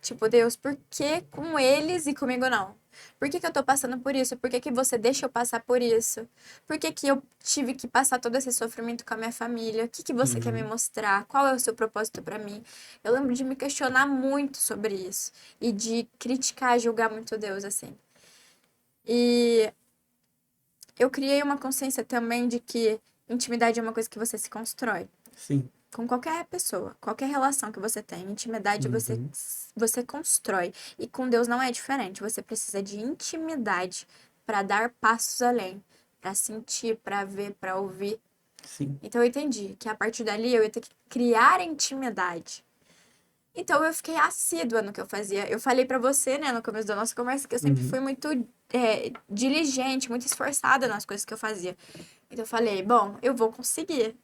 B: Tipo, Deus, por que com eles e comigo não? Por que que eu tô passando por isso? Por que que você deixa eu passar por isso? Por que que eu tive que passar todo esse sofrimento com a minha família? O que que você quer me
A: Uhum,
B: mostrar? Qual é o seu propósito pra mim? Eu lembro de me questionar muito sobre isso e de criticar, julgar muito Deus assim. E eu criei uma consciência também de que intimidade é uma coisa que você se constrói
A: sim.
B: com qualquer pessoa, qualquer relação que você tem, intimidade
A: Uhum,
B: você constrói. E com Deus não é diferente. Você precisa de intimidade para dar passos além, para sentir, para ver, para ouvir.
A: sim.
B: Então eu entendi que a partir dali eu ia ter que criar intimidade. Então eu fiquei assídua no que eu fazia. Eu falei para você, né, no começo da nossa conversa, que eu sempre
A: Uhum,
B: fui muito diligente, muito esforçada nas coisas que eu fazia. Então eu falei, bom, eu vou conseguir.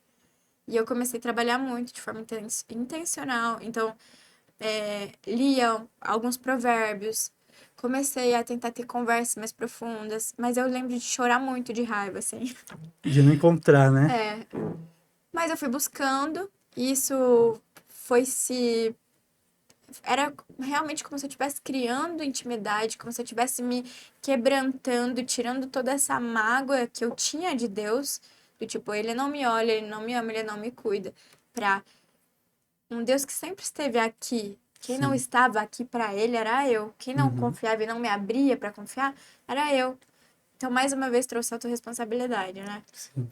B: E eu comecei a trabalhar muito de forma intencional. Então, lia alguns provérbios, comecei a tentar ter conversas mais profundas, mas eu lembro de chorar muito de raiva, assim.
A: de não encontrar, né?
B: É, mas eu fui buscando, e isso foi se. Era realmente como se eu estivesse criando intimidade, como se eu estivesse me quebrantando, tirando toda essa mágoa que eu tinha de Deus, do tipo, ele não me olha, ele não me ama, ele não me cuida, pra um Deus que sempre esteve aqui. Quem não
A: Sim.
B: estava aqui para ele era eu. Quem não
A: Uhum,
B: confiava e não me abria para confiar era eu. Então, mais uma vez, trouxe autorresponsabilidade, né?
A: sim.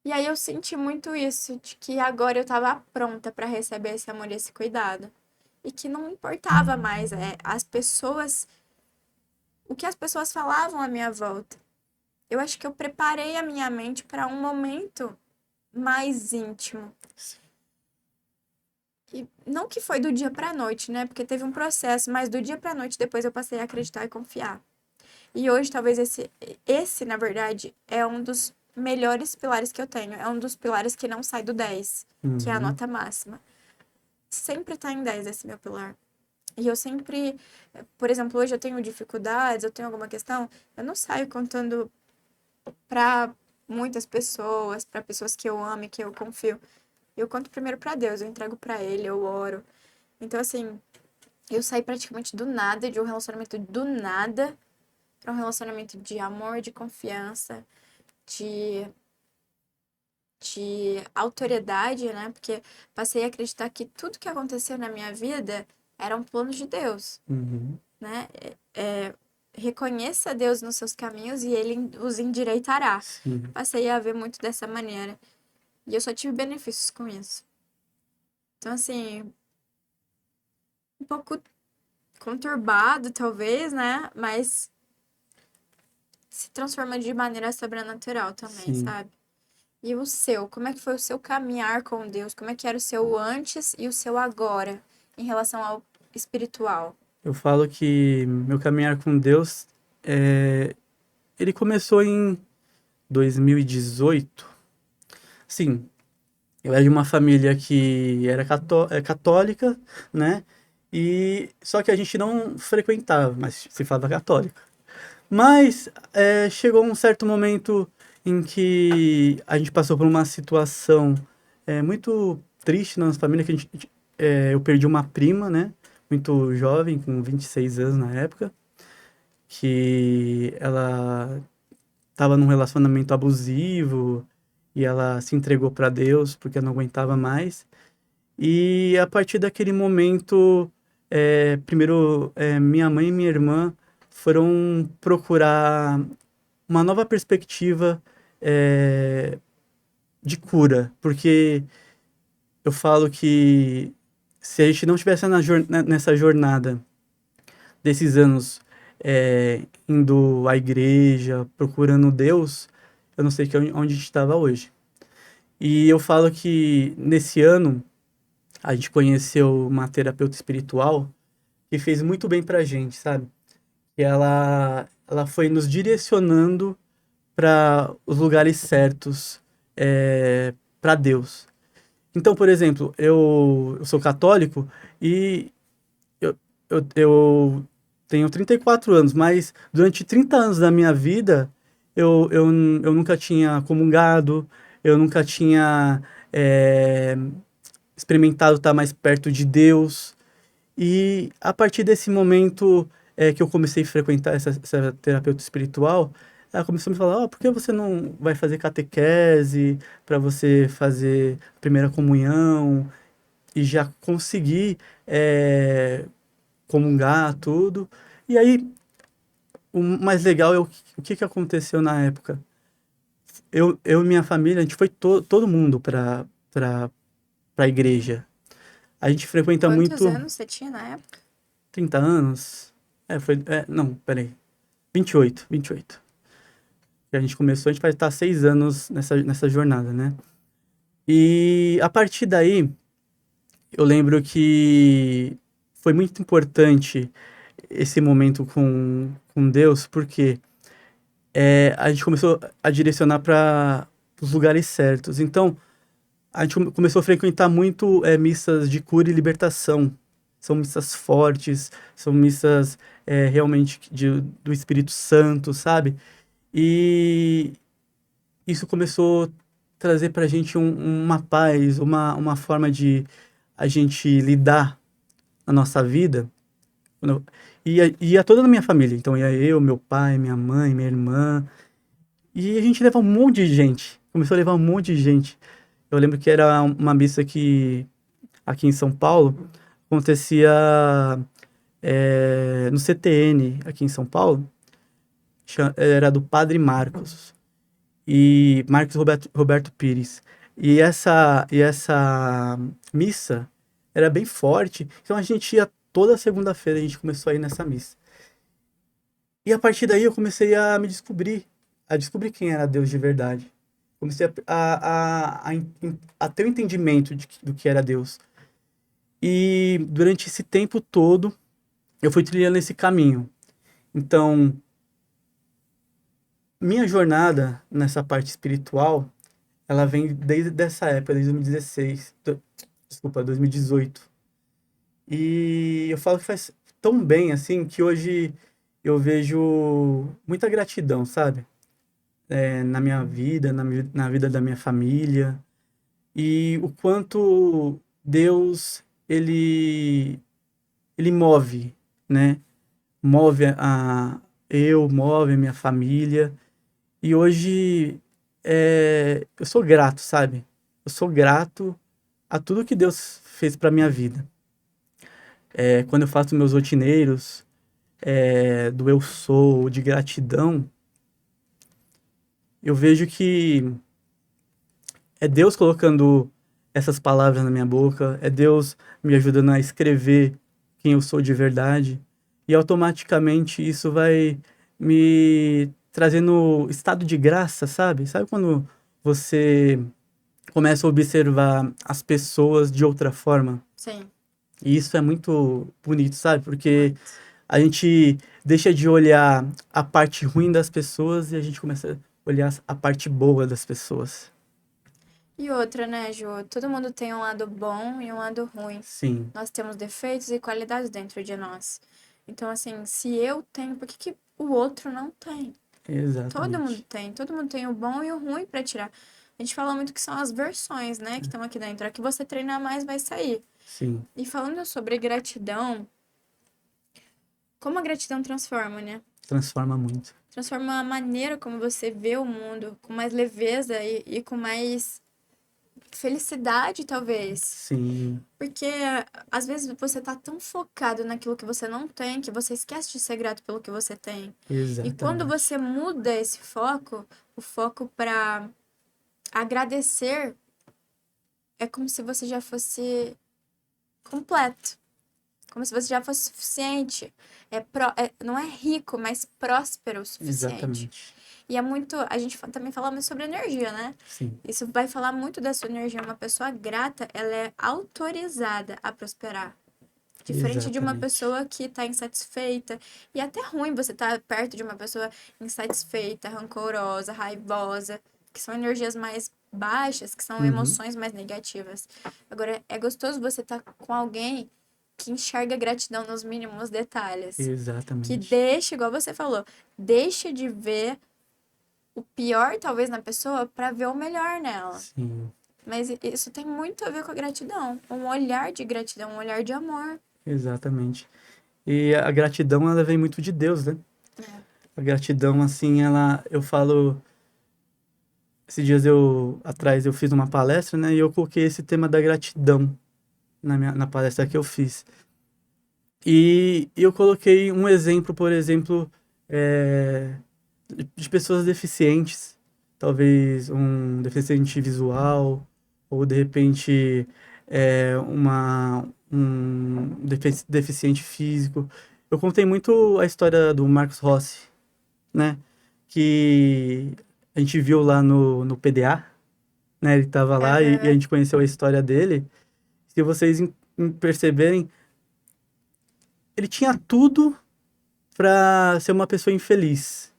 B: E aí eu senti muito isso, de que agora eu estava pronta para receber esse amor e esse cuidado. E que não importava mais as pessoas, o que as pessoas falavam à minha volta. eu acho que eu preparei a minha mente para um momento mais íntimo. E não que foi do dia para noite, né? Porque teve um processo, mas do dia para noite depois eu passei a acreditar e confiar. E hoje talvez esse na verdade é um dos melhores pilares que eu tenho. É um dos pilares que não sai do 10, que é a
A: Uhum.
B: nota máxima. Sempre tá em 10 esse meu pilar. E eu sempre, por exemplo, hoje eu tenho dificuldades, eu tenho alguma questão, eu não saio contando pra muitas pessoas, pra pessoas que eu amo e que eu confio. Eu conto primeiro pra Deus, eu entrego pra Ele, eu oro. Então, assim, eu saí praticamente do nada, de um relacionamento do nada, pra um relacionamento de amor, de confiança, de, de autoridade, né? Porque passei a acreditar que tudo que aconteceu na minha vida era um plano de Deus,
A: Uhum.
B: né? Reconheça Deus nos seus caminhos e Ele os endireitará.
A: Sim.
B: Passei a ver muito dessa maneira. E eu só tive benefícios com isso. Então, assim, um pouco conturbado, talvez, né? Mas se transforma de maneira sobrenatural também,
A: Sim.
B: sabe? E o seu? Como é que foi o seu caminhar com Deus? Como é que era o seu antes e o seu agora em relação ao espiritual?
A: Eu falo que meu caminhar com Deus, ele começou em 2018. Sim, eu era de uma família que era católica, né? E só que a gente não frequentava, mas se falava católica. Mas chegou um certo momento em que a gente passou por uma situação muito triste na nossa família, que eu perdi uma prima, né? Muito jovem, com 26 anos na época, que ela estava num relacionamento abusivo e ela se entregou para Deus porque não aguentava mais. E a partir daquele momento, primeiro, minha mãe e minha irmã foram procurar uma nova perspectiva de cura, porque eu falo que se a gente não estivesse nessa jornada desses anos indo à igreja, procurando Deus, eu não sei onde a gente estava hoje. E eu falo que nesse ano a gente conheceu uma terapeuta espiritual que fez muito bem pra gente, sabe? E ela foi nos direcionando para os lugares certos, para Deus. Então, por exemplo, eu sou católico e eu tenho 34 anos, mas durante 30 anos da minha vida eu nunca tinha comungado, eu nunca tinha é, experimentado estar mais perto de Deus. E a partir desse momento que eu comecei a frequentar essa terapeuta espiritual, ela começou a me falar: por que você não vai fazer catequese para você fazer a primeira comunhão e já conseguir comungar tudo? E aí, o mais legal é o que que aconteceu na época. Eu e minha família, a gente foi todo mundo para a igreja. A gente frequenta
B: Quantos
A: muito.
B: anos você tinha na época?
A: 30 anos. Não, peraí. 28. Que a gente começou, a gente vai estar 6 anos nessa jornada, né? E a partir daí, eu lembro que foi muito importante esse momento com Deus, porque a gente começou a direcionar para os lugares certos. Então, a gente começou a frequentar muito missas de cura e libertação. São missas fortes, são missas realmente do Espírito Santo, sabe? E isso começou a trazer pra gente uma paz, uma forma de a gente lidar na nossa vida. Ia toda a minha família. Então ia eu, meu pai, minha mãe, minha irmã. E a gente leva um monte de gente. Começou a levar um monte de gente. Eu lembro que era uma missa que aqui em São Paulo acontecia no CTN, aqui em São Paulo. Era do Padre Marcos. E Marcos Roberto Pires. E essa missa era bem forte. Então a gente ia toda segunda-feira, a gente começou a ir nessa missa. E a partir daí eu comecei a me descobrir. a descobrir quem era Deus de verdade. Comecei a ter o entendimento do que era Deus. E durante esse tempo todo, eu fui trilhando esse caminho. Então, minha jornada nessa parte espiritual, ela vem desde essa época, desde 2016, desculpa, 2018. E eu falo que faz tão bem, assim, que hoje eu vejo muita gratidão, sabe? Na minha vida, na vida da minha família. E o quanto Deus, ele move, né? Move move a minha família. E hoje eu sou grato, sabe? Eu sou grato a tudo que Deus fez para minha vida. Quando eu faço meus rotineiros, do eu sou, de gratidão, eu vejo que é Deus colocando essas palavras na minha boca, é Deus me ajudando a escrever quem eu sou de verdade, e automaticamente isso vai me trazendo estado de graça, sabe? Sabe quando você começa a observar as pessoas de outra forma?
B: Sim.
A: E isso é muito bonito, sabe? Porque
B: Muito.
A: a gente deixa de olhar a parte ruim das pessoas e a gente começa a olhar a parte boa das pessoas.
B: E outra, né, Ju? Todo mundo tem um lado bom e um lado ruim.
A: Sim,
B: Nós temos defeitos e qualidades dentro de nós. Então, assim, se eu tenho, por que que o outro não tem?
A: exatamente.
B: Todo mundo tem o bom e o ruim pra tirar. A gente fala muito que são as versões, né, que estão aqui dentro. A que você treinar mais vai sair.
A: Sim,
B: E falando sobre gratidão, como a gratidão transforma, né?
A: transforma muito.
B: Transforma a maneira como você vê o mundo, com mais leveza e com mais felicidade, talvez.
A: Sim,
B: Porque às vezes você tá tão focado naquilo que você não tem que você esquece de ser grato pelo que você tem. E quando
A: exatamente.
B: você muda esse foco, o foco para agradecer, é como se você já fosse completo. Como se você já fosse suficiente. Não é rico, mas próspero o suficiente.
A: Exatamente.
B: E é muito. A gente também fala muito sobre energia, né?
A: Sim,
B: Isso vai falar muito da sua energia. Uma pessoa grata, ela é autorizada a prosperar. Diferente de uma
A: exatamente.
B: pessoa que tá insatisfeita. E é até ruim você estar perto de uma pessoa insatisfeita, rancorosa, raivosa, que são energias mais baixas, que são
A: Uhum,
B: emoções mais negativas. Agora, é gostoso você estar com alguém que enxerga gratidão nos mínimos detalhes. Que
A: exatamente.
B: deixa, igual você falou, deixa de ver o pior, talvez, na pessoa para ver o melhor nela.
A: Sim,
B: Mas isso tem muito a ver com a gratidão. Um olhar de gratidão, um olhar de amor.
A: exatamente. E a gratidão, ela vem muito de Deus, né?
B: É.
A: A gratidão, assim, eu falo, esses dias atrás eu fiz uma palestra, né? E eu coloquei esse tema da gratidão na palestra que eu fiz. E eu coloquei um exemplo, por exemplo, de pessoas deficientes, talvez um deficiente visual, ou de repente um deficiente físico. Eu contei muito a história do Marcos Rossi, né? Que a gente viu lá no PDA, né? Ele estava lá e a
B: Aham.
A: gente conheceu a história dele. Se vocês perceberem, ele tinha tudo para ser uma pessoa infeliz,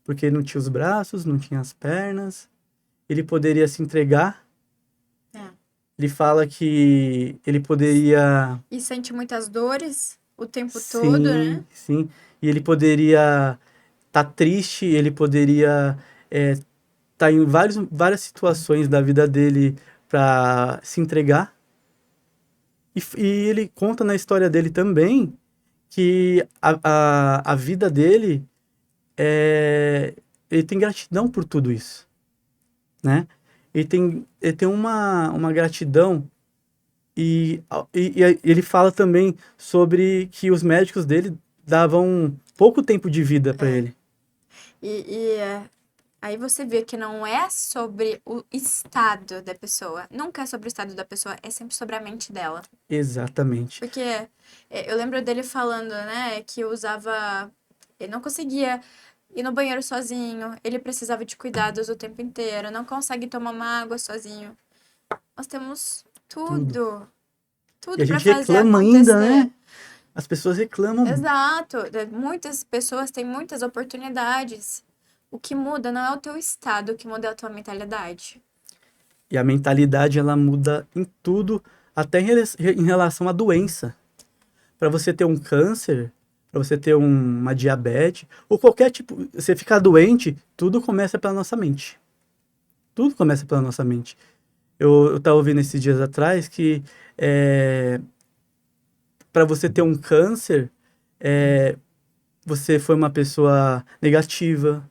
A: porque não tinha os braços, não tinha as pernas, ele poderia se entregar.
B: É.
A: Ele fala que ele poderia,
B: E sente muitas dores o tempo todo,
A: sim,
B: né?
A: sim, e ele poderia estar triste, ele poderia estar em várias situações da vida dele para se entregar. E ele conta na história dele também que a vida dele ele tem gratidão por tudo isso, né? Ele tem uma gratidão e ele fala também sobre que os médicos dele davam pouco tempo de vida para
B: É.
A: ele.
B: Aí você vê que não é sobre o estado da pessoa. Nunca é sobre o estado da pessoa, é sempre sobre a mente dela.
A: Exatamente.
B: Porque eu lembro dele falando, né, que usava. Ele não conseguia. ir no banheiro sozinho, ele precisava de cuidados o tempo inteiro, não consegue tomar uma água sozinho. Nós temos
A: tudo.
B: tudo,
A: E a
B: tudo para
A: gente
B: fazer
A: reclama ainda,
B: acontecer.
A: né? As pessoas reclamam.
B: Exato. Muitas pessoas têm muitas oportunidades. O que muda não é o teu estado, o que muda é a tua mentalidade.
A: E a mentalidade, ela muda em tudo, até em relação à doença. Para você ter um câncer, para você ter uma diabetes, ou qualquer tipo, você ficar doente, tudo começa pela nossa mente. Tudo começa pela nossa mente. Eu estava ouvindo esses dias atrás que para você ter um câncer, é, você foi uma pessoa negativa,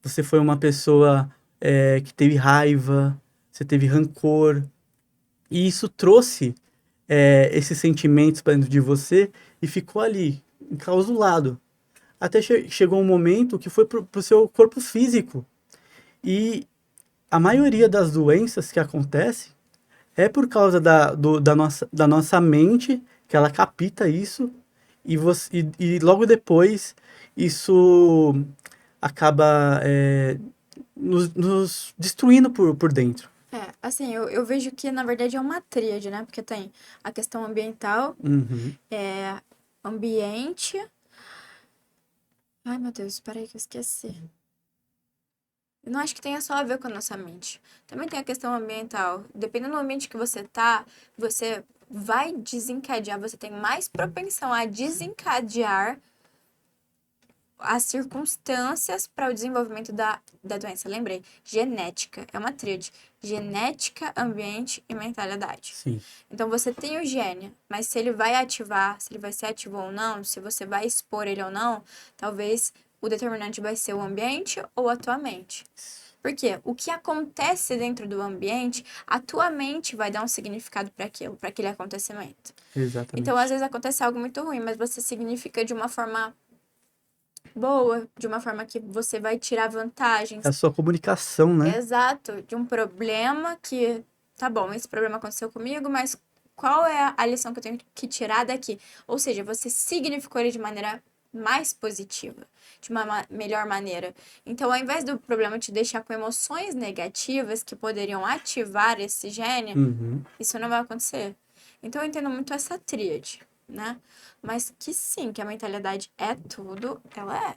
A: você foi uma pessoa que teve raiva, você teve rancor, e isso trouxe esses sentimentos para dentro de você e ficou ali, enclausulado. Até chegou um momento que foi pro seu corpo físico. E a maioria das doenças que acontecem é por causa da nossa mente, que ela capta isso, e logo depois isso acaba nos destruindo por dentro.
B: Assim, eu vejo que na verdade é uma tríade, né? Porque tem a questão ambiental,
A: Uhum.
B: ambiente. Ai, meu Deus, peraí que eu esqueci. Eu não acho que tenha só a ver com a nossa mente. Também tem a questão ambiental. Dependendo do ambiente que você tá, você vai desencadear, você tem mais propensão a desencadear as circunstâncias para o desenvolvimento da doença. Lembrei, genética é uma tríade: genética, ambiente e mentalidade.
A: Sim.
B: Então você tem o gene, mas se ele vai ativar, se ele vai ser ativo ou não, se você vai expor ele ou não, talvez o determinante vai ser o ambiente ou a tua mente. Porque o que acontece dentro do ambiente, a tua mente vai dar um significado para aquilo, para aquele acontecimento. Então, às
A: Exatamente.
B: vezes acontece algo muito ruim, mas você significa de uma forma boa, de uma forma que você vai tirar
A: É a
B: vantagens.
A: sua comunicação, né?
B: Exato, de um problema que, tá bom, esse problema aconteceu comigo, mas qual é a lição que eu tenho que tirar daqui? Ou seja, você significou ele de maneira mais positiva, de uma melhor maneira. Então, ao invés do problema te deixar com emoções negativas que poderiam ativar esse gene,
A: Uhum.
B: isso não vai acontecer. Então, eu entendo muito essa tríade, né? Mas que sim, que a mentalidade é tudo, ela é.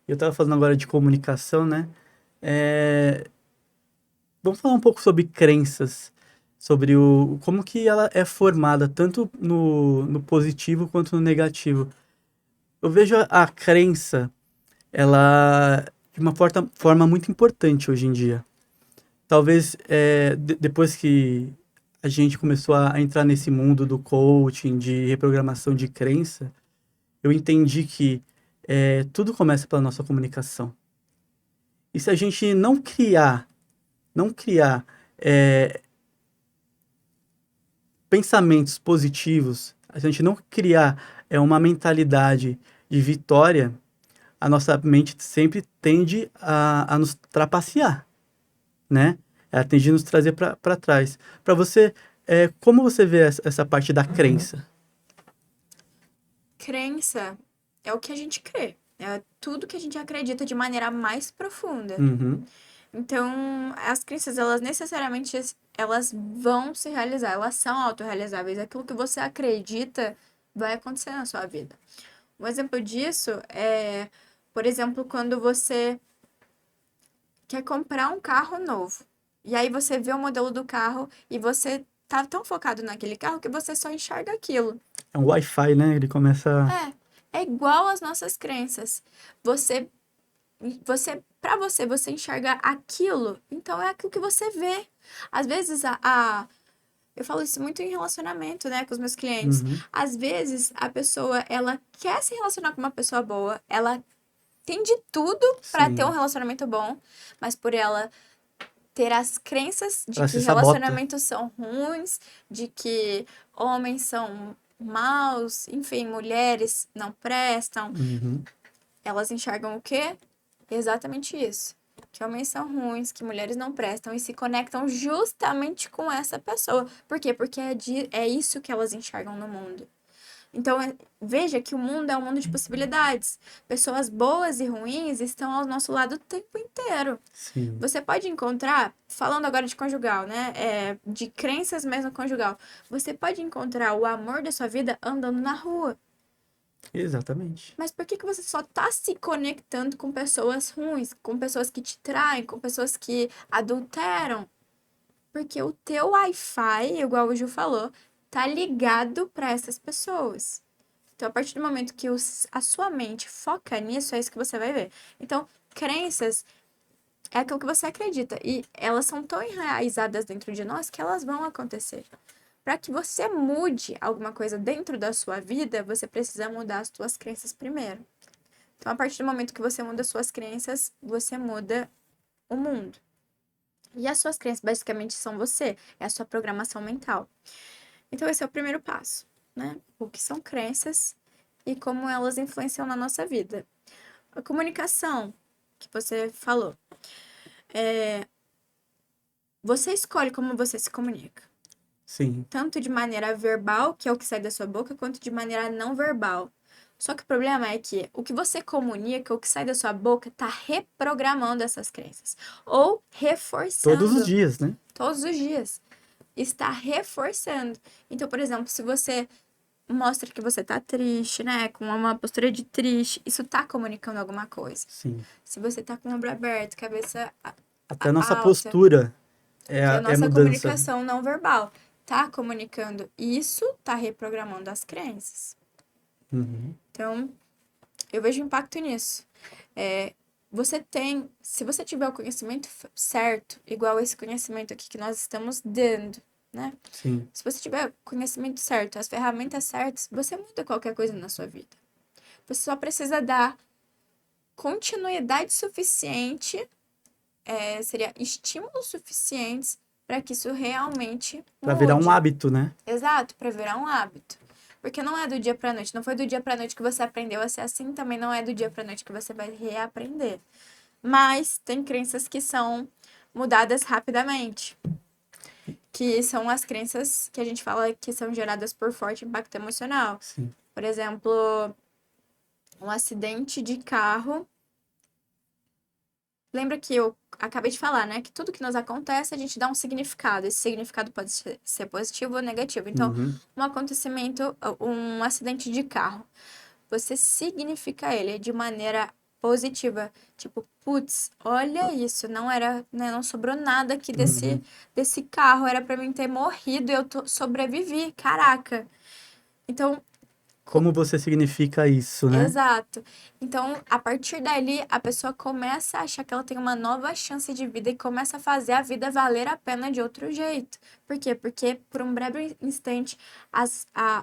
A: Eu estava falando agora de comunicação, né? É, Vamos falar um pouco sobre crenças, sobre como que ela é formada, tanto no positivo quanto no negativo. Eu vejo a crença, ela de uma forma muito importante hoje em dia. Talvez depois que a gente começou a entrar nesse mundo do coaching, de reprogramação de crença, eu entendi que tudo começa pela nossa comunicação. E se a gente não criar é, pensamentos positivos, a gente não criar uma mentalidade de vitória, a nossa mente sempre tende a nos trapacear, né? Ela tende a nos trazer para trás. Para você, como você vê essa parte da crença?
B: Crença é o que a gente crê. É tudo que a gente acredita de maneira mais profunda.
A: Uhum,
B: Então, as crenças, elas necessariamente elas vão se realizar, elas são autorrealizáveis. Aquilo que você acredita vai acontecer na sua vida. Um exemplo disso é, por exemplo, quando você quer comprar um carro novo. E aí você vê o modelo do carro e você tá tão focado naquele carro que você só enxerga aquilo.
A: é um Wi-Fi, né? Ele começa.
B: É igual às nossas crenças. Você para você enxerga aquilo, então é aquilo que você vê. Às vezes eu falo isso muito em relacionamento, né, com os meus clientes.
A: Uhum,
B: Às vezes a pessoa, ela quer se relacionar com uma pessoa boa, ela tem de tudo para ter um
A: sim.
B: relacionamento bom, mas por ela ter as crenças de
A: Ela
B: que
A: se sabota.
B: relacionamentos são ruins, de que homens são maus, enfim, mulheres não prestam,
A: Uhum.
B: elas enxergam o quê? Exatamente isso. Que homens são ruins, que mulheres não prestam e se conectam justamente com essa pessoa. Por quê? Porque é isso que elas enxergam no mundo. Então, veja que o mundo é um mundo de possibilidades. Pessoas boas e ruins estão ao nosso lado o tempo inteiro.
A: Sim,
B: Você pode encontrar, falando agora de conjugal, né? De crenças mesmo conjugal. Você pode encontrar o amor da sua vida andando na rua.
A: exatamente.
B: Mas por que que você só tá se conectando com pessoas ruins, com pessoas que te traem, com pessoas que adulteram? Porque o teu Wi-Fi, igual o Ju falou, tá ligado para essas pessoas. Então, a partir do momento que a sua mente foca nisso, é isso que você vai ver. Então, crenças é aquilo que você acredita. E elas são tão enraizadas dentro de nós que elas vão acontecer. Para que você mude alguma coisa dentro da sua vida, você precisa mudar as suas crenças primeiro. Então, a partir do momento que você muda as suas crenças, você muda o mundo. E as suas crenças basicamente são você, é a sua programação mental. Então, esse é o primeiro passo, né? O que são crenças e como elas influenciam na nossa vida. A comunicação, que você falou. Você escolhe como você se comunica.
A: Sim.
B: Tanto de maneira verbal, que é o que sai da sua boca, quanto de maneira não verbal. Só que o problema é que o que você comunica, o que sai da sua boca, tá reprogramando essas crenças. Ou
A: Todos os
B: reforçando
A: dias, né?
B: todos os dias. Está reforçando. Então, por exemplo, se você mostra que você tá triste, né? Com uma postura de triste, isso tá comunicando alguma coisa.
A: Sim.
B: Se você tá com o ombro aberto, cabeça
A: Até a nossa
B: alta,
A: postura
B: que é a
A: é
B: nossa
A: mudança.
B: comunicação não verbal, tá comunicando isso, tá reprogramando as crenças.
A: Uhum.
B: Então, eu vejo impacto nisso. Se você tiver o conhecimento certo, igual esse conhecimento aqui que nós estamos dando, né?
A: Sim.
B: Se você tiver o conhecimento certo, as ferramentas certas, você muda qualquer coisa na sua vida. Você só precisa dar continuidade suficiente, seria estímulos suficientes para que isso realmente
A: Pra virar um
B: mude.
A: hábito, né?
B: Exato, para virar um hábito. Porque não é do dia para noite, não foi do dia para noite que você aprendeu a ser assim, também não é do dia para noite que você vai reaprender. Mas tem crenças que são mudadas rapidamente, que são as crenças que a gente fala que são geradas por forte impacto emocional.
A: Sim.
B: Por exemplo, um acidente de carro. Lembra que eu acabei de falar, né? Que tudo que nos acontece, a gente dá um significado. Esse significado pode ser positivo ou negativo. Então,
A: Uhum.
B: um acontecimento, um acidente de carro, você significa ele de maneira positiva. Tipo, putz, olha isso, não era, né, não sobrou nada aqui
A: Uhum.
B: desse carro, era pra mim ter morrido e eu sobrevivi, caraca. Então,
A: Como você significa isso, né?
B: exato. Então, a partir dali, a pessoa começa a achar que ela tem uma nova chance de vida e começa a fazer a vida valer a pena de outro jeito. Por quê? Porque por um breve instante,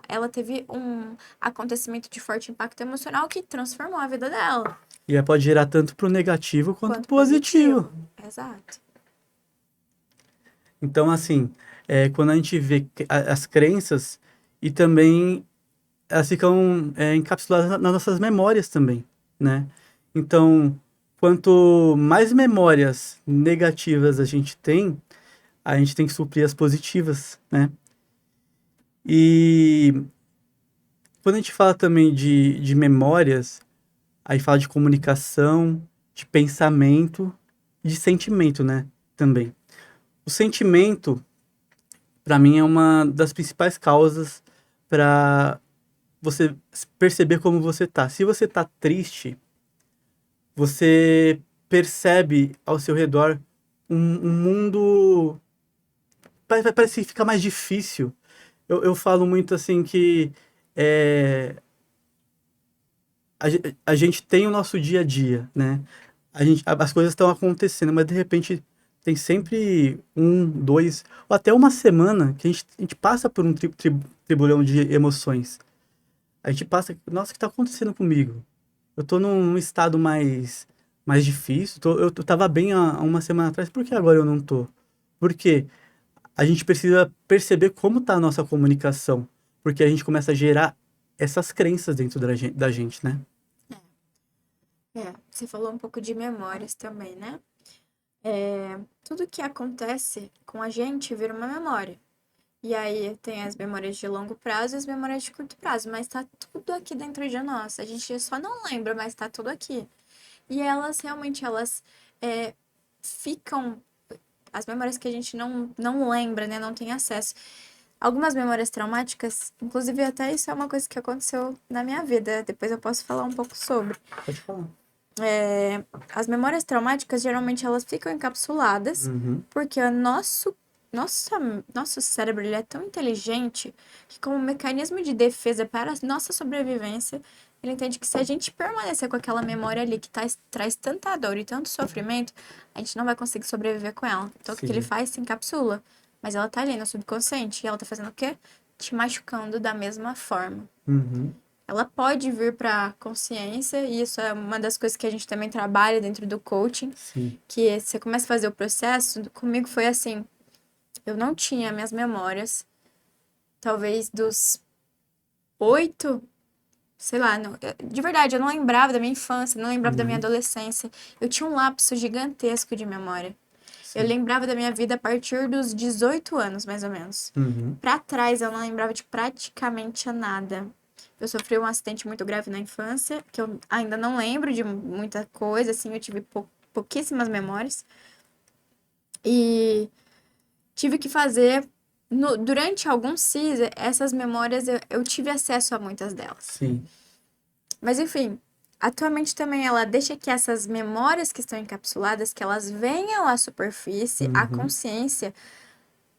B: ela teve um acontecimento de forte impacto emocional que transformou a vida dela.
A: E aí pode gerar tanto pro negativo quanto
B: Quanto
A: positivo.
B: positivo. Exato.
A: Então, assim, quando a gente vê as crenças e também elas ficam encapsuladas nas nossas memórias também, né? Então, quanto mais memórias negativas a gente tem que suprir as positivas, né? E quando a gente fala também de memórias, aí fala de comunicação, de pensamento, de sentimento, né? Também. O sentimento, para mim, é uma das principais causas para você perceber como você tá. Se você tá triste, você percebe ao seu redor um mundo. Parece que fica mais difícil. Eu falo muito assim que é, a gente tem o nosso dia a dia, né? As coisas estão acontecendo, mas de repente tem sempre um, dois, ou até uma semana que a gente passa por um tribulhão de emoções. A gente passa, nossa, o que está acontecendo comigo? Eu tô num estado mais difícil. Eu tava bem há uma semana atrás, por que agora eu não tô? Porque a gente precisa perceber como tá a nossa comunicação, porque a gente começa a gerar essas crenças dentro da gente, né?
B: Você falou um pouco de memórias também, né? Tudo que acontece com a gente vira uma memória. E aí tem as memórias de longo prazo e as memórias de curto prazo, mas tá tudo aqui dentro de nós. A gente só não lembra, mas tá tudo aqui. E elas realmente, elas é, ficam. As memórias que a gente não lembra, né? Não tem acesso. Algumas memórias traumáticas, inclusive até isso é uma coisa que aconteceu na minha vida. Depois eu posso falar um pouco sobre.
A: Pode falar.
B: As memórias traumáticas, geralmente, elas ficam encapsuladas,
A: Uhum.
B: porque nosso cérebro ele é tão inteligente que, como mecanismo de defesa para a nossa sobrevivência, ele entende que se a gente permanecer com aquela memória ali que traz tanta dor e tanto sofrimento, a gente não vai conseguir sobreviver com ela. Então, o que ele
A: Sim.
B: faz? Se encapsula. Mas ela tá ali no subconsciente e ela tá fazendo o quê? Te machucando da mesma forma.
A: Uhum.
B: Ela pode vir para consciência, e isso é uma das coisas que a gente também trabalha dentro do coaching,
A: Sim.
B: que você começa a fazer o processo, comigo foi assim, eu não tinha minhas memórias, talvez dos 8, sei lá, de verdade, eu não lembrava da minha infância, não lembrava da minha
A: Uhum.
B: adolescência, eu tinha um lapso gigantesco de memória. Eu
A: Sim.
B: lembrava da minha vida a partir dos 18 anos, mais ou menos.
A: Uhum.
B: Pra trás, eu não lembrava de praticamente nada. Eu sofri um acidente muito grave na infância, que eu ainda não lembro de muita coisa, assim, eu tive pouquíssimas memórias. E tive que fazer, durante alguns CIS, essas memórias, eu tive acesso a muitas delas.
A: Sim.
B: Mas, enfim, atualmente também ela deixa que essas memórias que estão encapsuladas, que elas venham à superfície, à
A: Uhum.
B: consciência,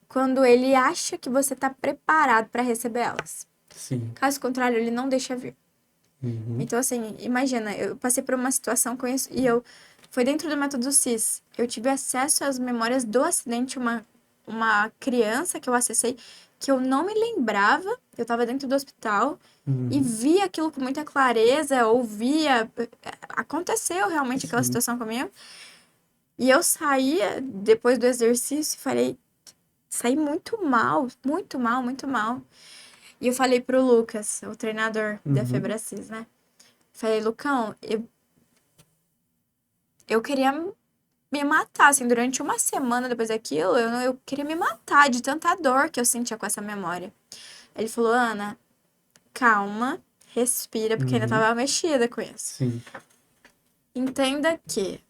B: quando ele acha que você está preparado para receber elas.
A: Sim.
B: Caso contrário, ele não deixa vir.
A: Uhum.
B: Então, assim, imagina, eu passei por uma situação com isso e foi dentro do método CIS. Eu tive acesso às memórias do acidente, uma criança que eu acessei que eu não me lembrava, eu estava dentro do hospital e
A: Uhum.
B: vi aquilo com muita clareza, ouvia, aconteceu realmente aquela
A: Sim.
B: situação comigo. E eu saía depois do exercício e falei, saí muito mal, muito mal, muito mal. E eu falei pro Lucas, o treinador da
A: Uhum.
B: Febracis, né? Falei, Lucão, eu queria me matar, assim, durante uma semana depois daquilo, eu queria me matar de tanta dor que eu sentia com essa memória. Ele falou, Ana, calma, respira, porque ainda
A: Uhum.
B: tava mexida com isso.
A: Sim.
B: Entenda que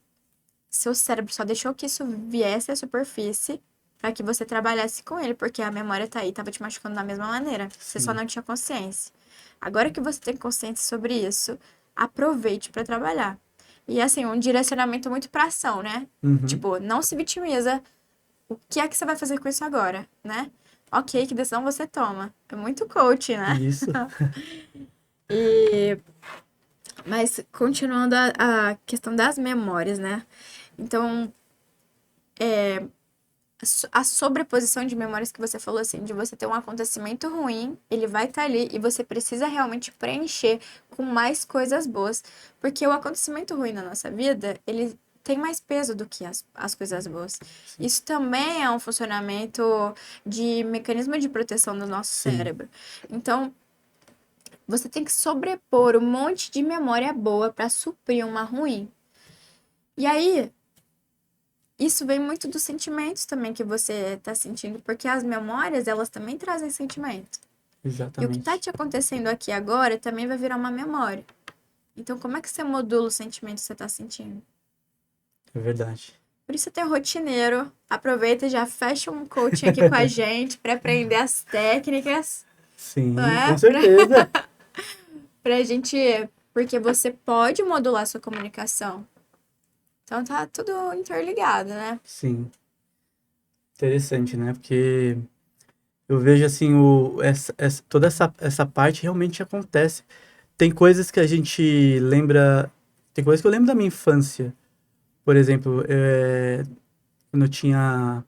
B: seu cérebro só deixou que isso viesse à superfície para que você trabalhasse com ele, porque a memória tá aí, tava te machucando da mesma maneira. Você só
A: Sim.
B: não tinha consciência. Agora que você tem consciência sobre isso, aproveite para trabalhar. E assim, um direcionamento muito pra ação, né?
A: Uhum.
B: Tipo, não se vitimiza. O que é que você vai fazer com isso agora, né? Ok, que decisão você toma? É muito coach, né?
A: Isso.
B: E mas continuando a questão das memórias, né? Então, a sobreposição de memórias que você falou assim, de você ter um acontecimento ruim, ele vai estar ali e você precisa realmente preencher com mais coisas boas, porque o acontecimento ruim na nossa vida, ele tem mais peso do que as coisas boas.
A: Sim.
B: Isso também é um funcionamento de mecanismo de proteção do nosso
A: Sim.
B: cérebro. Então, você tem que sobrepor um monte de memória boa para suprir uma ruim. E aí, isso vem muito dos sentimentos também que você está sentindo, porque as memórias, elas também trazem sentimento. E o que está
A: Exatamente.
B: te acontecendo aqui agora também vai virar uma memória. Então, como é que você modula o sentimento que você está sentindo?
A: É verdade.
B: Por isso, tem rotineiro. Aproveita e já fecha um coaching aqui com a gente para aprender as técnicas, não
A: Sim, com
B: é?
A: certeza.
B: Pra gente. Porque você pode modular sua comunicação. Então, tá tudo interligado, né?
A: Sim. Interessante, né? Porque eu vejo assim, toda essa parte realmente acontece. Tem coisas que a gente lembra. Tem coisas que eu lembro da minha infância. Por exemplo, quando eu tinha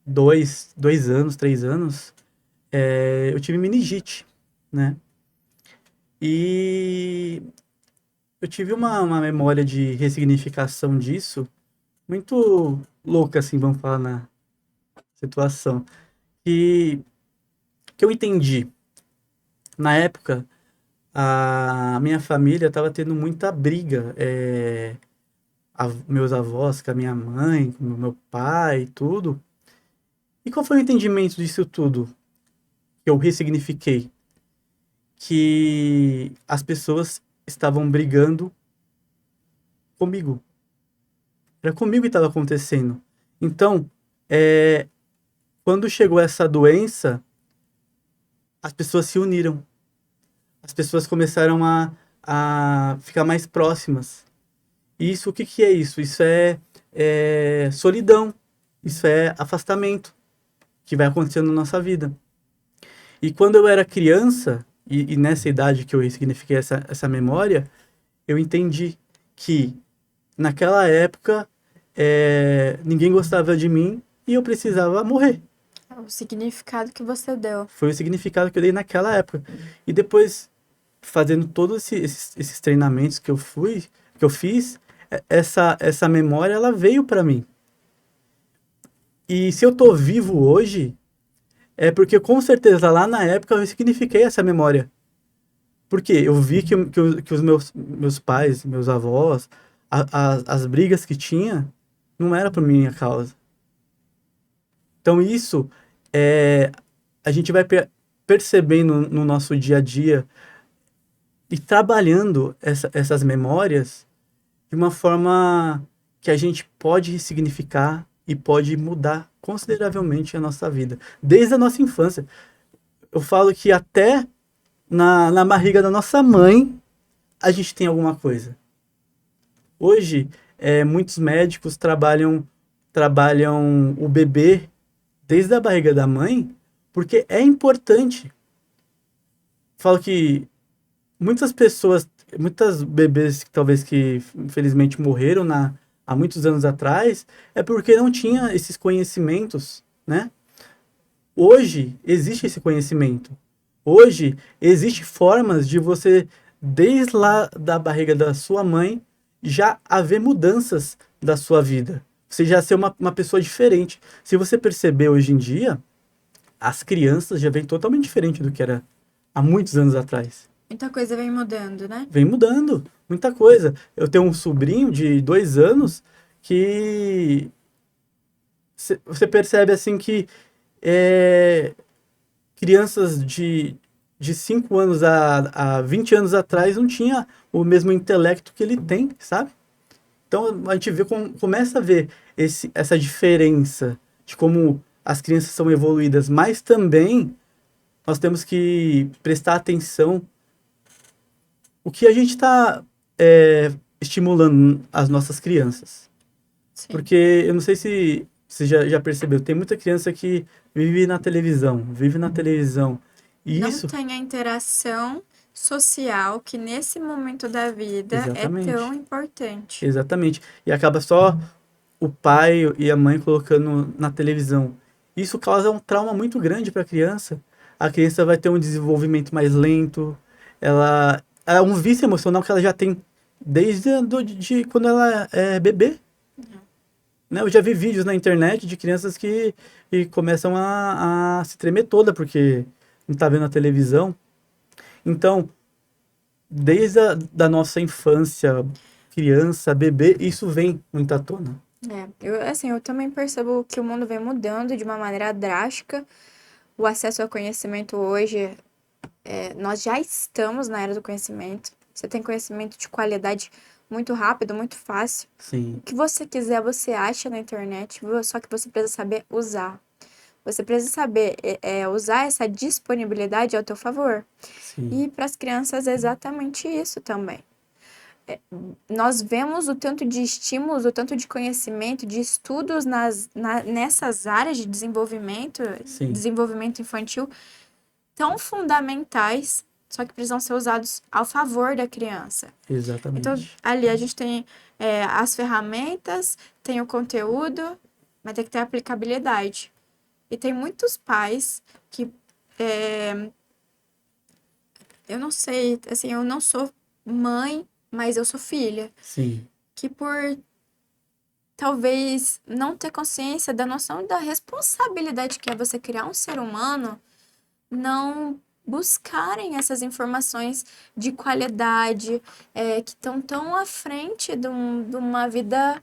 A: 2 anos, 3 anos, eu tive meningite, né? E eu tive uma memória de ressignificação disso muito louca, assim, vamos falar na situação. Que, que eu entendi. Na época, a minha família estava tendo muita briga. Meus avós com a minha mãe, com o meu pai e tudo. E qual foi o entendimento disso tudo que eu ressignifiquei? Que as pessoas estavam brigando comigo. Era comigo que estava acontecendo. Então, quando chegou essa doença, as pessoas se uniram. As pessoas começaram a ficar mais próximas. E isso, o que que é isso? Isso é solidão. Isso é afastamento que vai acontecendo na nossa vida. E quando eu era criança, e nessa idade que eu ressignifiquei essa memória, eu entendi que naquela época ninguém gostava de mim e eu precisava morrer.
B: O significado que você deu.
A: Foi o significado que eu dei naquela época. E depois, fazendo todos esses treinamentos que eu fiz, essa memória ela veio para mim. E se eu tô vivo hoje, é porque com certeza lá na época eu ressignifiquei essa memória. Porque eu vi que os meus pais, meus avós, as brigas que tinha, não era por minha causa. Então isso a gente vai percebendo no nosso dia a dia e trabalhando essas memórias de uma forma que a gente pode ressignificar e pode mudar consideravelmente a nossa vida. Desde a nossa infância. Eu falo que até na barriga da nossa mãe a gente tem alguma coisa. Hoje, muitos médicos trabalham o bebê desde a barriga da mãe, porque é importante. Falo que muitas bebês talvez que infelizmente morreram há muitos anos atrás, é porque não tinha esses conhecimentos, né? Hoje existe esse conhecimento. Hoje existe formas de você, desde lá da barriga da sua mãe, já haver mudanças da sua vida. Você já ser uma pessoa diferente. Se você perceber hoje em dia, as crianças já vêm totalmente diferente do que era há muitos anos atrás.
B: Muita coisa vem mudando, né?
A: Vem mudando, muita coisa. Eu tenho um sobrinho de 2 anos que você percebe assim que crianças de 5 anos a 20 anos atrás não tinha o mesmo intelecto que ele tem, sabe? Então a gente começa a ver essa diferença de como as crianças são evoluídas, mas também nós temos que prestar atenção o que a gente está estimulando as nossas crianças.
B: Sim.
A: Porque eu não sei se você já percebeu, tem muita criança que vive na televisão. E
B: Não
A: isso,
B: tem a interação social que nesse momento da vida
A: exatamente,
B: é tão importante.
A: exatamente. E acaba só o pai e a mãe colocando na televisão. Isso causa um trauma muito grande para a criança. A criança vai ter um desenvolvimento mais lento. Ela é um vício emocional que ela já tem desde de quando ela é bebê. Né? Eu já vi vídeos na internet de crianças que começam a se tremer toda porque não está vendo a televisão. Então, desde da nossa infância, criança, bebê, isso vem muito à tona.
B: Eu também percebo que o mundo vem mudando de uma maneira drástica. O acesso ao conhecimento hoje, nós já estamos na era do conhecimento. Você tem conhecimento de qualidade muito rápido, muito fácil.
A: Sim.
B: O que você quiser, você acha na internet, só que você precisa saber usar. Você precisa saber usar essa disponibilidade ao teu favor.
A: Sim.
B: E para as crianças é exatamente isso também. Nós vemos o tanto de estímulos, o tanto de conhecimento, de estudos nessas áreas de desenvolvimento,
A: Sim.
B: desenvolvimento infantil, tão fundamentais, só que precisam ser usados ao favor da criança.
A: Exatamente.
B: Então, ali a gente tem as ferramentas, tem o conteúdo, mas tem que ter aplicabilidade. E tem muitos pais que... eu não sei, assim, eu não sou mãe, mas eu sou filha.
A: Sim.
B: Que por talvez não ter consciência da noção da responsabilidade que é você criar um ser humano, não buscarem essas informações de qualidade, que estão tão à frente de uma vida,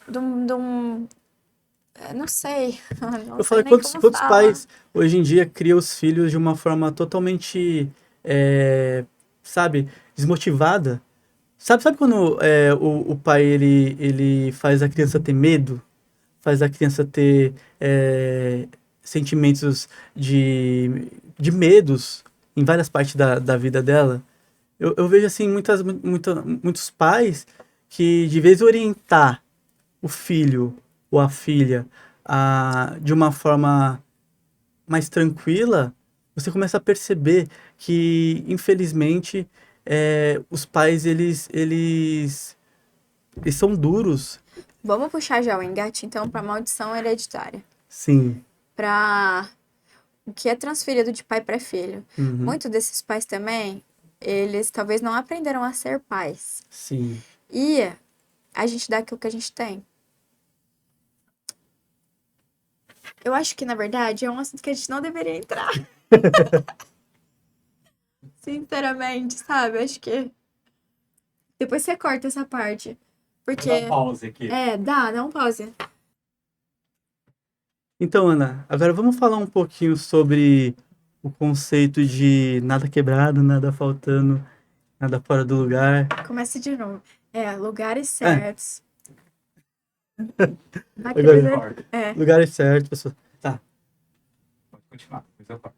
B: de um Não sei. Não
A: Eu
B: sei
A: falo,
B: nem
A: quantos,
B: como
A: quantos
B: falar.
A: pais hoje em dia criam os filhos de uma forma totalmente, é, sabe, desmotivada? Sabe quando o pai ele faz a criança ter medo? Faz a criança ter sentimentos de medos em várias partes da vida dela? Eu vejo assim muitos pais que de vez em orientar o filho ou a filha de uma forma mais tranquila, você começa a perceber que, infelizmente, os pais, eles são duros.
B: Vamos puxar já o engate, então, para maldição hereditária.
A: Sim.
B: Para o que é transferido de pai para filho.
A: Uhum.
B: Muitos desses pais também, eles talvez não aprenderam a ser pais.
A: Sim.
B: E a gente dá aquilo que a gente tem. Eu acho que, na verdade, é um assunto que a gente não deveria entrar. Sinceramente, sabe? Acho que depois você corta essa parte. Porque.
C: Vou dar pause aqui.
B: Dá um pause.
A: Então, Ana, agora vamos falar um pouquinho sobre o conceito de nada quebrado, nada faltando, nada fora do lugar.
B: Começa de novo. Lugares
A: É,
B: certos.
A: agora,
B: É.
A: lugares certos, pessoas. Tá.
C: Pode continuar, depois eu corto.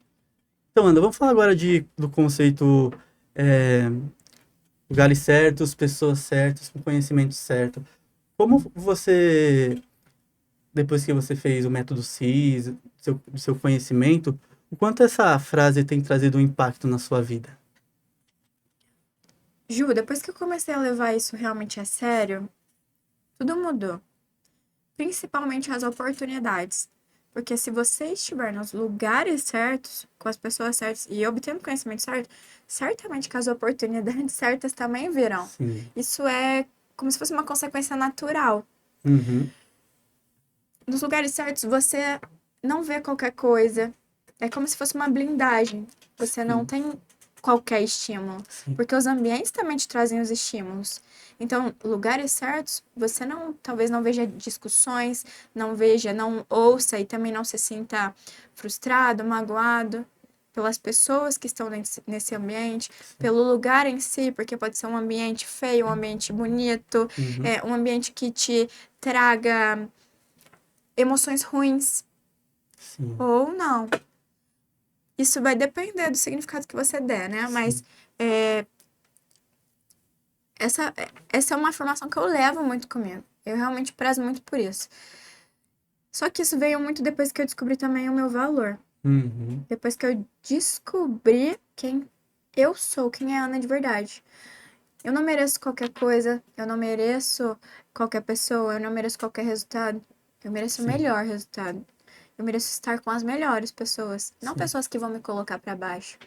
A: Então, Ana, vamos falar agora do conceito é, lugares certos, pessoas certas, com conhecimento certo. Como você, depois que você fez o método CIS, do seu conhecimento, o quanto essa frase tem trazido um impacto na sua vida?
B: Ju, depois que eu comecei a levar isso realmente a sério, tudo mudou. Principalmente as oportunidades. Porque se você estiver nos lugares certos, com as pessoas certas e obtendo conhecimento certo, certamente que as oportunidades certas também virão.
A: Sim.
B: Isso é como se fosse uma consequência natural.
A: Uhum.
B: Nos lugares certos, você não vê qualquer coisa. É como se fosse uma blindagem. Você não tem qualquer estímulo.
A: Sim.
B: Porque os ambientes também te trazem os estímulos. Então, lugares certos, você talvez não veja discussões, não ouça e também não se sinta frustrado, magoado pelas pessoas que estão nesse ambiente, pelo lugar em si, porque pode ser um ambiente feio, um ambiente bonito,
A: Uhum.
B: um ambiente que te traga emoções ruins
A: Sim.
B: ou não. Isso vai depender do significado que você der, né?
A: Sim.
B: Mas essa é uma afirmação que eu levo muito comigo. Eu realmente prezo muito por isso. Só que isso veio muito depois que eu descobri também o meu valor.
A: Uhum.
B: Depois que eu descobri quem eu sou, quem é a Ana de verdade. Eu não mereço qualquer coisa, eu não mereço qualquer pessoa, eu não mereço qualquer resultado. Eu mereço o
A: Sim.
B: melhor resultado. Eu mereço estar com as melhores pessoas, não
A: Sim.
B: pessoas que vão me colocar para baixo.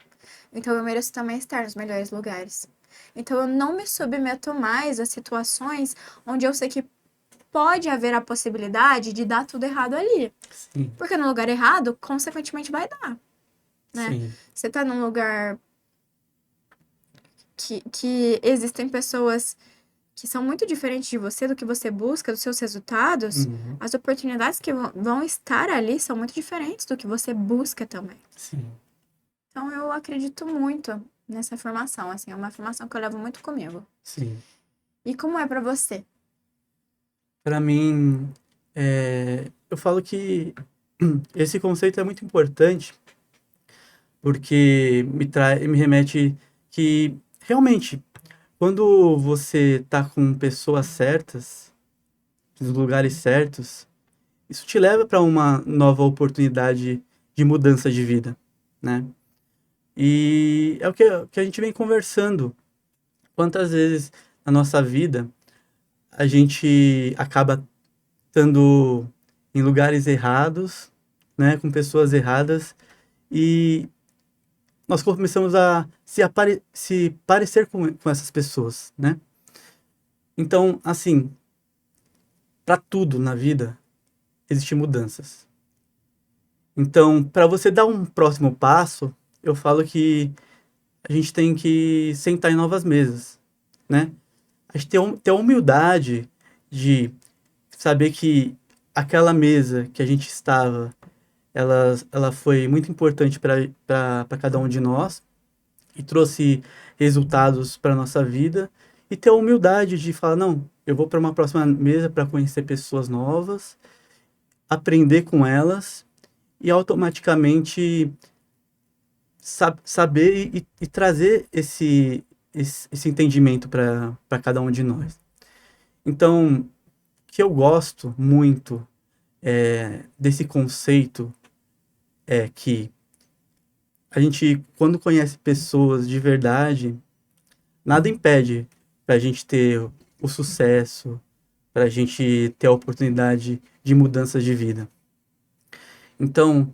B: Então eu mereço também estar nos melhores lugares. Então eu não me submeto mais a situações onde eu sei que pode haver a possibilidade de dar tudo errado ali.
A: Sim.
B: Porque no lugar errado, consequentemente vai dar, né?
A: Sim.
B: Você tá num lugar que existem pessoas que são muito diferentes de você, do que você busca, dos seus resultados,
A: Uhum.
B: as oportunidades que vão estar ali são muito diferentes do que você busca também.
A: Sim.
B: Então eu acredito muito nessa afirmação, assim, é uma afirmação que eu levo muito comigo.
A: Sim.
B: E como é pra você?
A: Para mim, eu falo que esse conceito é muito importante porque me remete que realmente quando você tá com pessoas certas, nos lugares certos, isso te leva para uma nova oportunidade de mudança de vida, né? E é o que a gente vem conversando. Quantas vezes na nossa vida a gente acaba estando em lugares errados, né, com pessoas erradas, e nós começamos a se parecer com essas pessoas, né? Então, assim, para tudo na vida existem mudanças. Então, para você dar um próximo passo, eu falo que a gente tem que sentar em novas mesas, né? A gente ter a humildade de saber que aquela mesa que a gente estava, ela foi muito importante para cada um de nós e trouxe resultados para nossa vida e ter a humildade de falar, não, eu vou para uma próxima mesa para conhecer pessoas novas, aprender com elas e automaticamente saber e trazer esse entendimento para cada um de nós. Então, o que eu gosto muito desse conceito é que a gente, quando conhece pessoas de verdade, nada impede para a gente ter o sucesso, para a gente ter a oportunidade de mudanças de vida. Então,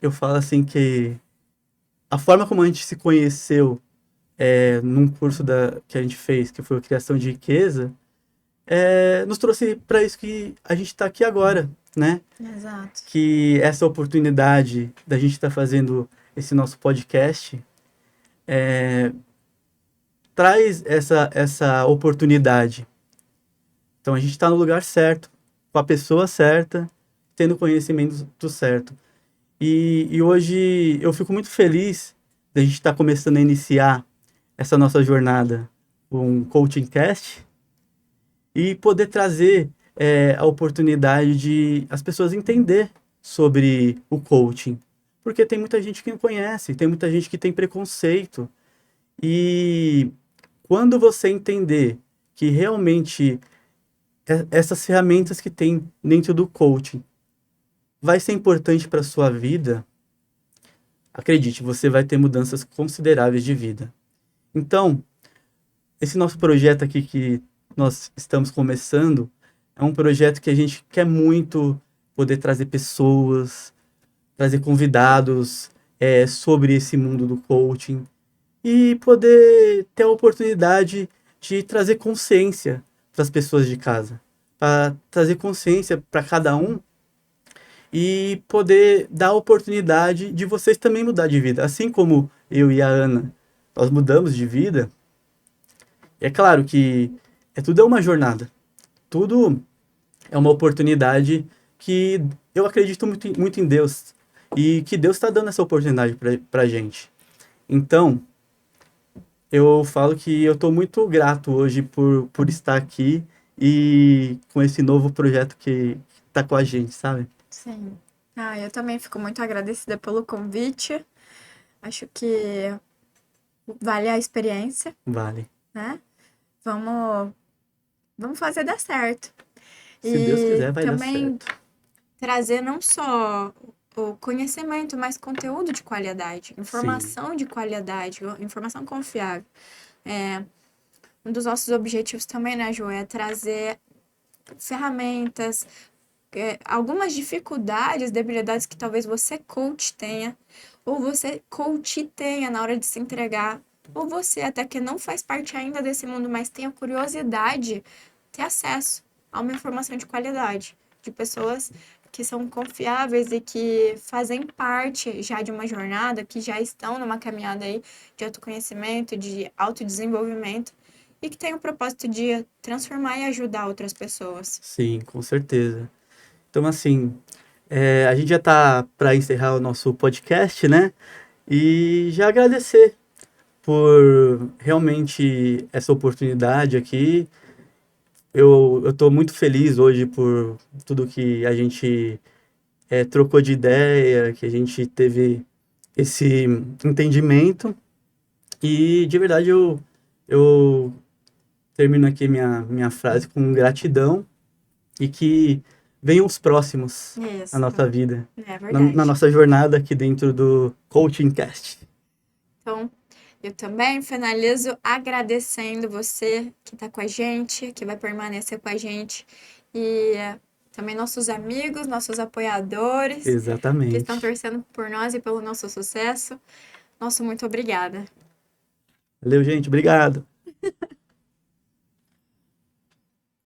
A: eu falo assim que a forma como a gente se conheceu num curso que a gente fez, que foi a criação de riqueza, nos trouxe para isso que a gente está aqui agora, né?
B: Exato.
A: Que essa oportunidade da gente estar fazendo esse nosso podcast traz essa oportunidade. Então a gente está no lugar certo, com a pessoa certa, tendo conhecimento do certo. E hoje eu fico muito feliz da gente estar começando a iniciar essa nossa jornada com o Coaching Cast e poder trazer a oportunidade de as pessoas entender sobre o coaching. Porque tem muita gente que não conhece, tem muita gente que tem preconceito. E quando você entender que realmente essas ferramentas que tem dentro do coaching vai ser importante para a sua vida, acredite, você vai ter mudanças consideráveis de vida. Então, esse nosso projeto aqui que nós estamos começando é um projeto que a gente quer muito poder trazer pessoas, trazer convidados sobre esse mundo do coaching e poder ter a oportunidade de trazer consciência para as pessoas de casa, para trazer consciência para cada um e poder dar a oportunidade de vocês também mudar de vida. Assim como eu e a Ana, nós mudamos de vida. É claro que tudo é uma jornada. Tudo é uma oportunidade que eu acredito muito em Deus. E que Deus está dando essa oportunidade para a gente. Então, eu falo que eu estou muito grato hoje por estar aqui e com esse novo projeto que está com a gente, sabe?
B: Sim. Eu também fico muito agradecida pelo convite. Acho que vale a experiência,
A: Vale.
B: né? Vamos fazer dar certo.
A: Se Deus quiser, vai dar
B: também
A: certo.
B: trazer não só o conhecimento, mas conteúdo de qualidade, informação de qualidade, informação confiável. Um dos nossos objetivos também, né, Ju, é trazer ferramentas, algumas dificuldades, debilidades que talvez você coach tenha, ou você coach tenha na hora de se entregar, ou você até que não faz parte ainda desse mundo, mas tenha curiosidade, ter acesso a uma informação de qualidade, de pessoas que são confiáveis e que fazem parte já de uma jornada, que já estão numa caminhada aí de autoconhecimento, de autodesenvolvimento, e que tem o propósito de transformar e ajudar outras pessoas.
A: Sim, com certeza. Então, assim, a gente já tá para encerrar o nosso podcast, né? E já agradecer por realmente essa oportunidade aqui. Eu tô muito feliz hoje por tudo que a gente trocou de ideia, que a gente teve esse entendimento. E, de verdade, eu termino aqui minha frase com gratidão e que venham os próximos
B: Isso.
A: na nossa vida,
B: É verdade.
A: na nossa jornada aqui dentro do Coaching Cast.
B: Então, eu também finalizo agradecendo você que está com a gente, que vai permanecer com a gente, e também nossos amigos, nossos apoiadores, que
A: Exatamente.
B: estão torcendo por nós e pelo nosso sucesso. Nosso muito obrigada.
A: Valeu, gente. Obrigado.